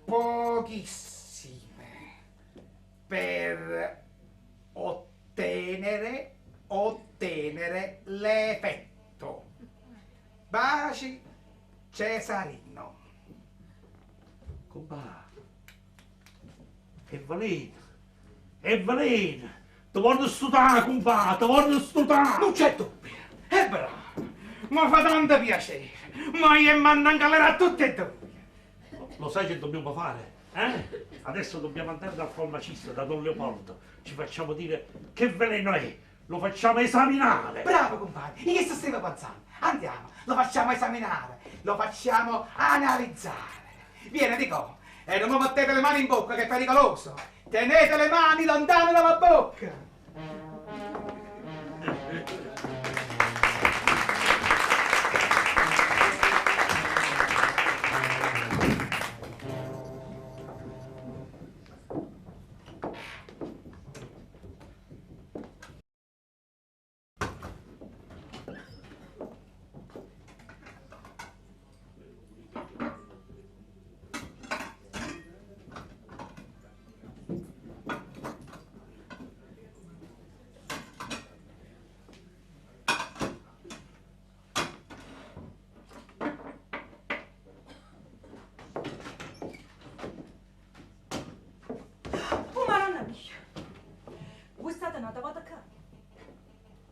Speaker 6: pochissime per ottenere l'effetto. Baci Cesarino.
Speaker 8: Compà, è veleno, ti voglio studiare, compà, ti voglio studiare.
Speaker 6: Non c'è dubbio, è bravo, mi fa tanto piacere, ma io mando a galera a tutte e due.
Speaker 8: Lo sai che dobbiamo fare? Eh? Adesso dobbiamo andare dal farmacista, da Don Leopoldo. Ci facciamo dire che veleno è, lo facciamo esaminare.
Speaker 6: Bravo compagno, io che stai pensando? Andiamo, lo facciamo esaminare, lo facciamo analizzare. Vieni, dico, e non mi mettete le mani in bocca che è pericoloso. Tenete le mani lontane dalla bocca.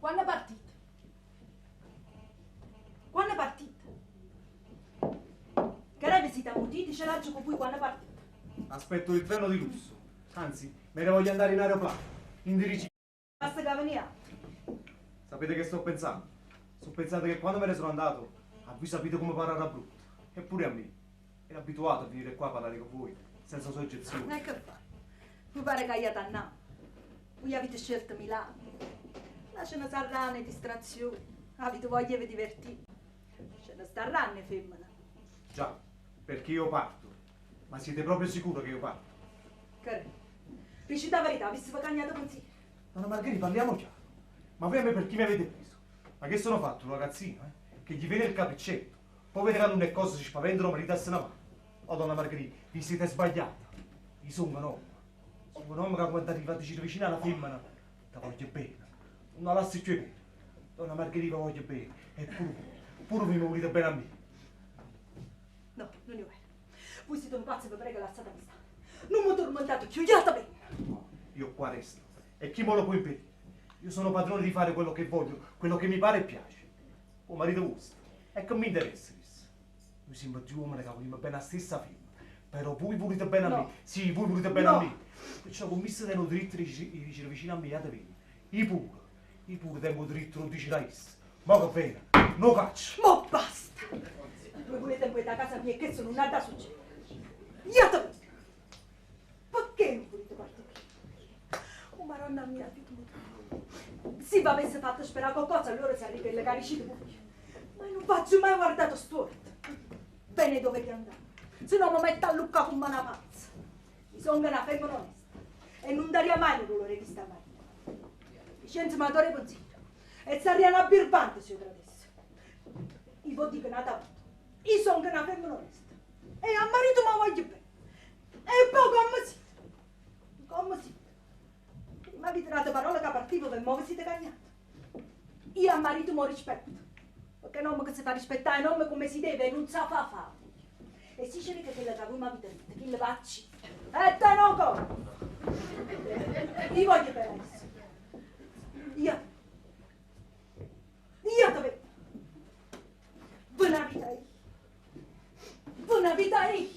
Speaker 1: Quando è partita? Quando è partita? Che lei visita Mutiti, ce l'ha con voi quando è partita?
Speaker 10: Aspetto il treno di lusso. Anzi, me ne voglio andare in aeroplano. In dirigita.
Speaker 1: Basta che veniate.
Speaker 10: Sapete che sto pensando? Sto pensando che quando me ne sono andato, a voi sapete come parlare a brutto. Eppure a me. Ero abituato a venire qua a parlare con voi, senza soggezione.
Speaker 1: E che fa? Mi pare che aiate a Napoli. Voi avete scelto Milano. Là ce ne saranno distrazioni. Avete voglia di divertire. Ce ne staranno femmine.
Speaker 10: Già, perché io parto. Ma siete proprio sicuro che io parto?
Speaker 1: Che? Dici la verità, vi si fa cagnato così.
Speaker 10: Donna Margherita, parliamo chiaro. Ma voi a me per chi mi avete preso? Ma che sono fatto, un ragazzino, che gli viene il capriccetto. Poi vedranno le cose, si spaventano, ma ridasse una mano. Oh, donna Margherita, vi siete sbagliata. Io sono un uomo. Sono un uomo che quando arrivate vicino alla femmina, ti voglio bene. Non la lasci più bene. Donna Margherita voglio bene. E pure vi volete bene a me.
Speaker 1: No, non è vero. Voi siete un pazzo, vi prego, lasciate a stare. Non mi tormentate più, chiudete bene.
Speaker 10: No, io qua resto. E chi me lo può impedire? Io sono padrone di fare quello che voglio, quello che mi pare e piace. Oh, marito vostro. E che mi interessa, questo. Noi siamo due uomini che vogliamo bene la stessa firma. Però voi volete bene a
Speaker 1: No.
Speaker 10: me. Sì, voi volete bene
Speaker 1: No.
Speaker 10: a me. Perciò commesso tengo diritto di dicere vicino a me, a te vedi. Io pure tengo diritto, non dici da isso. Ma va bene, non caccio.
Speaker 1: Ma basta! Voi volete in questa casa mia e che sono nata a succedere. Io te perché non volete partire? Oh, maronna mia, se vi avesse fatto sperare qualcosa, allora si arriva le caricite voi. Ma io non faccio mai guardato storto. Bene dovete andare. Se no mi metto a lucca come una pazza. Mi sono una femmina onesta. E non daria mai un dolore di sta marina. I scienzi mi adore consiglio. E saranno a birbante se io tradissi. Io vi dico una volta. Io sono una femmina onesta. E a marito mi voglio bene. E poi come siete? Come siete? Mi avete dato parole che partivo per muovere siete cagnati. Io a marito mi rispetto. Perché è un uomo che si fa rispettare, non come si deve e non sa fare. E si dice che quella che voi mi avete detto, che le facci. E te non corro. Io voglio bene adesso. Io dove? Buona vita io. Buona vita io.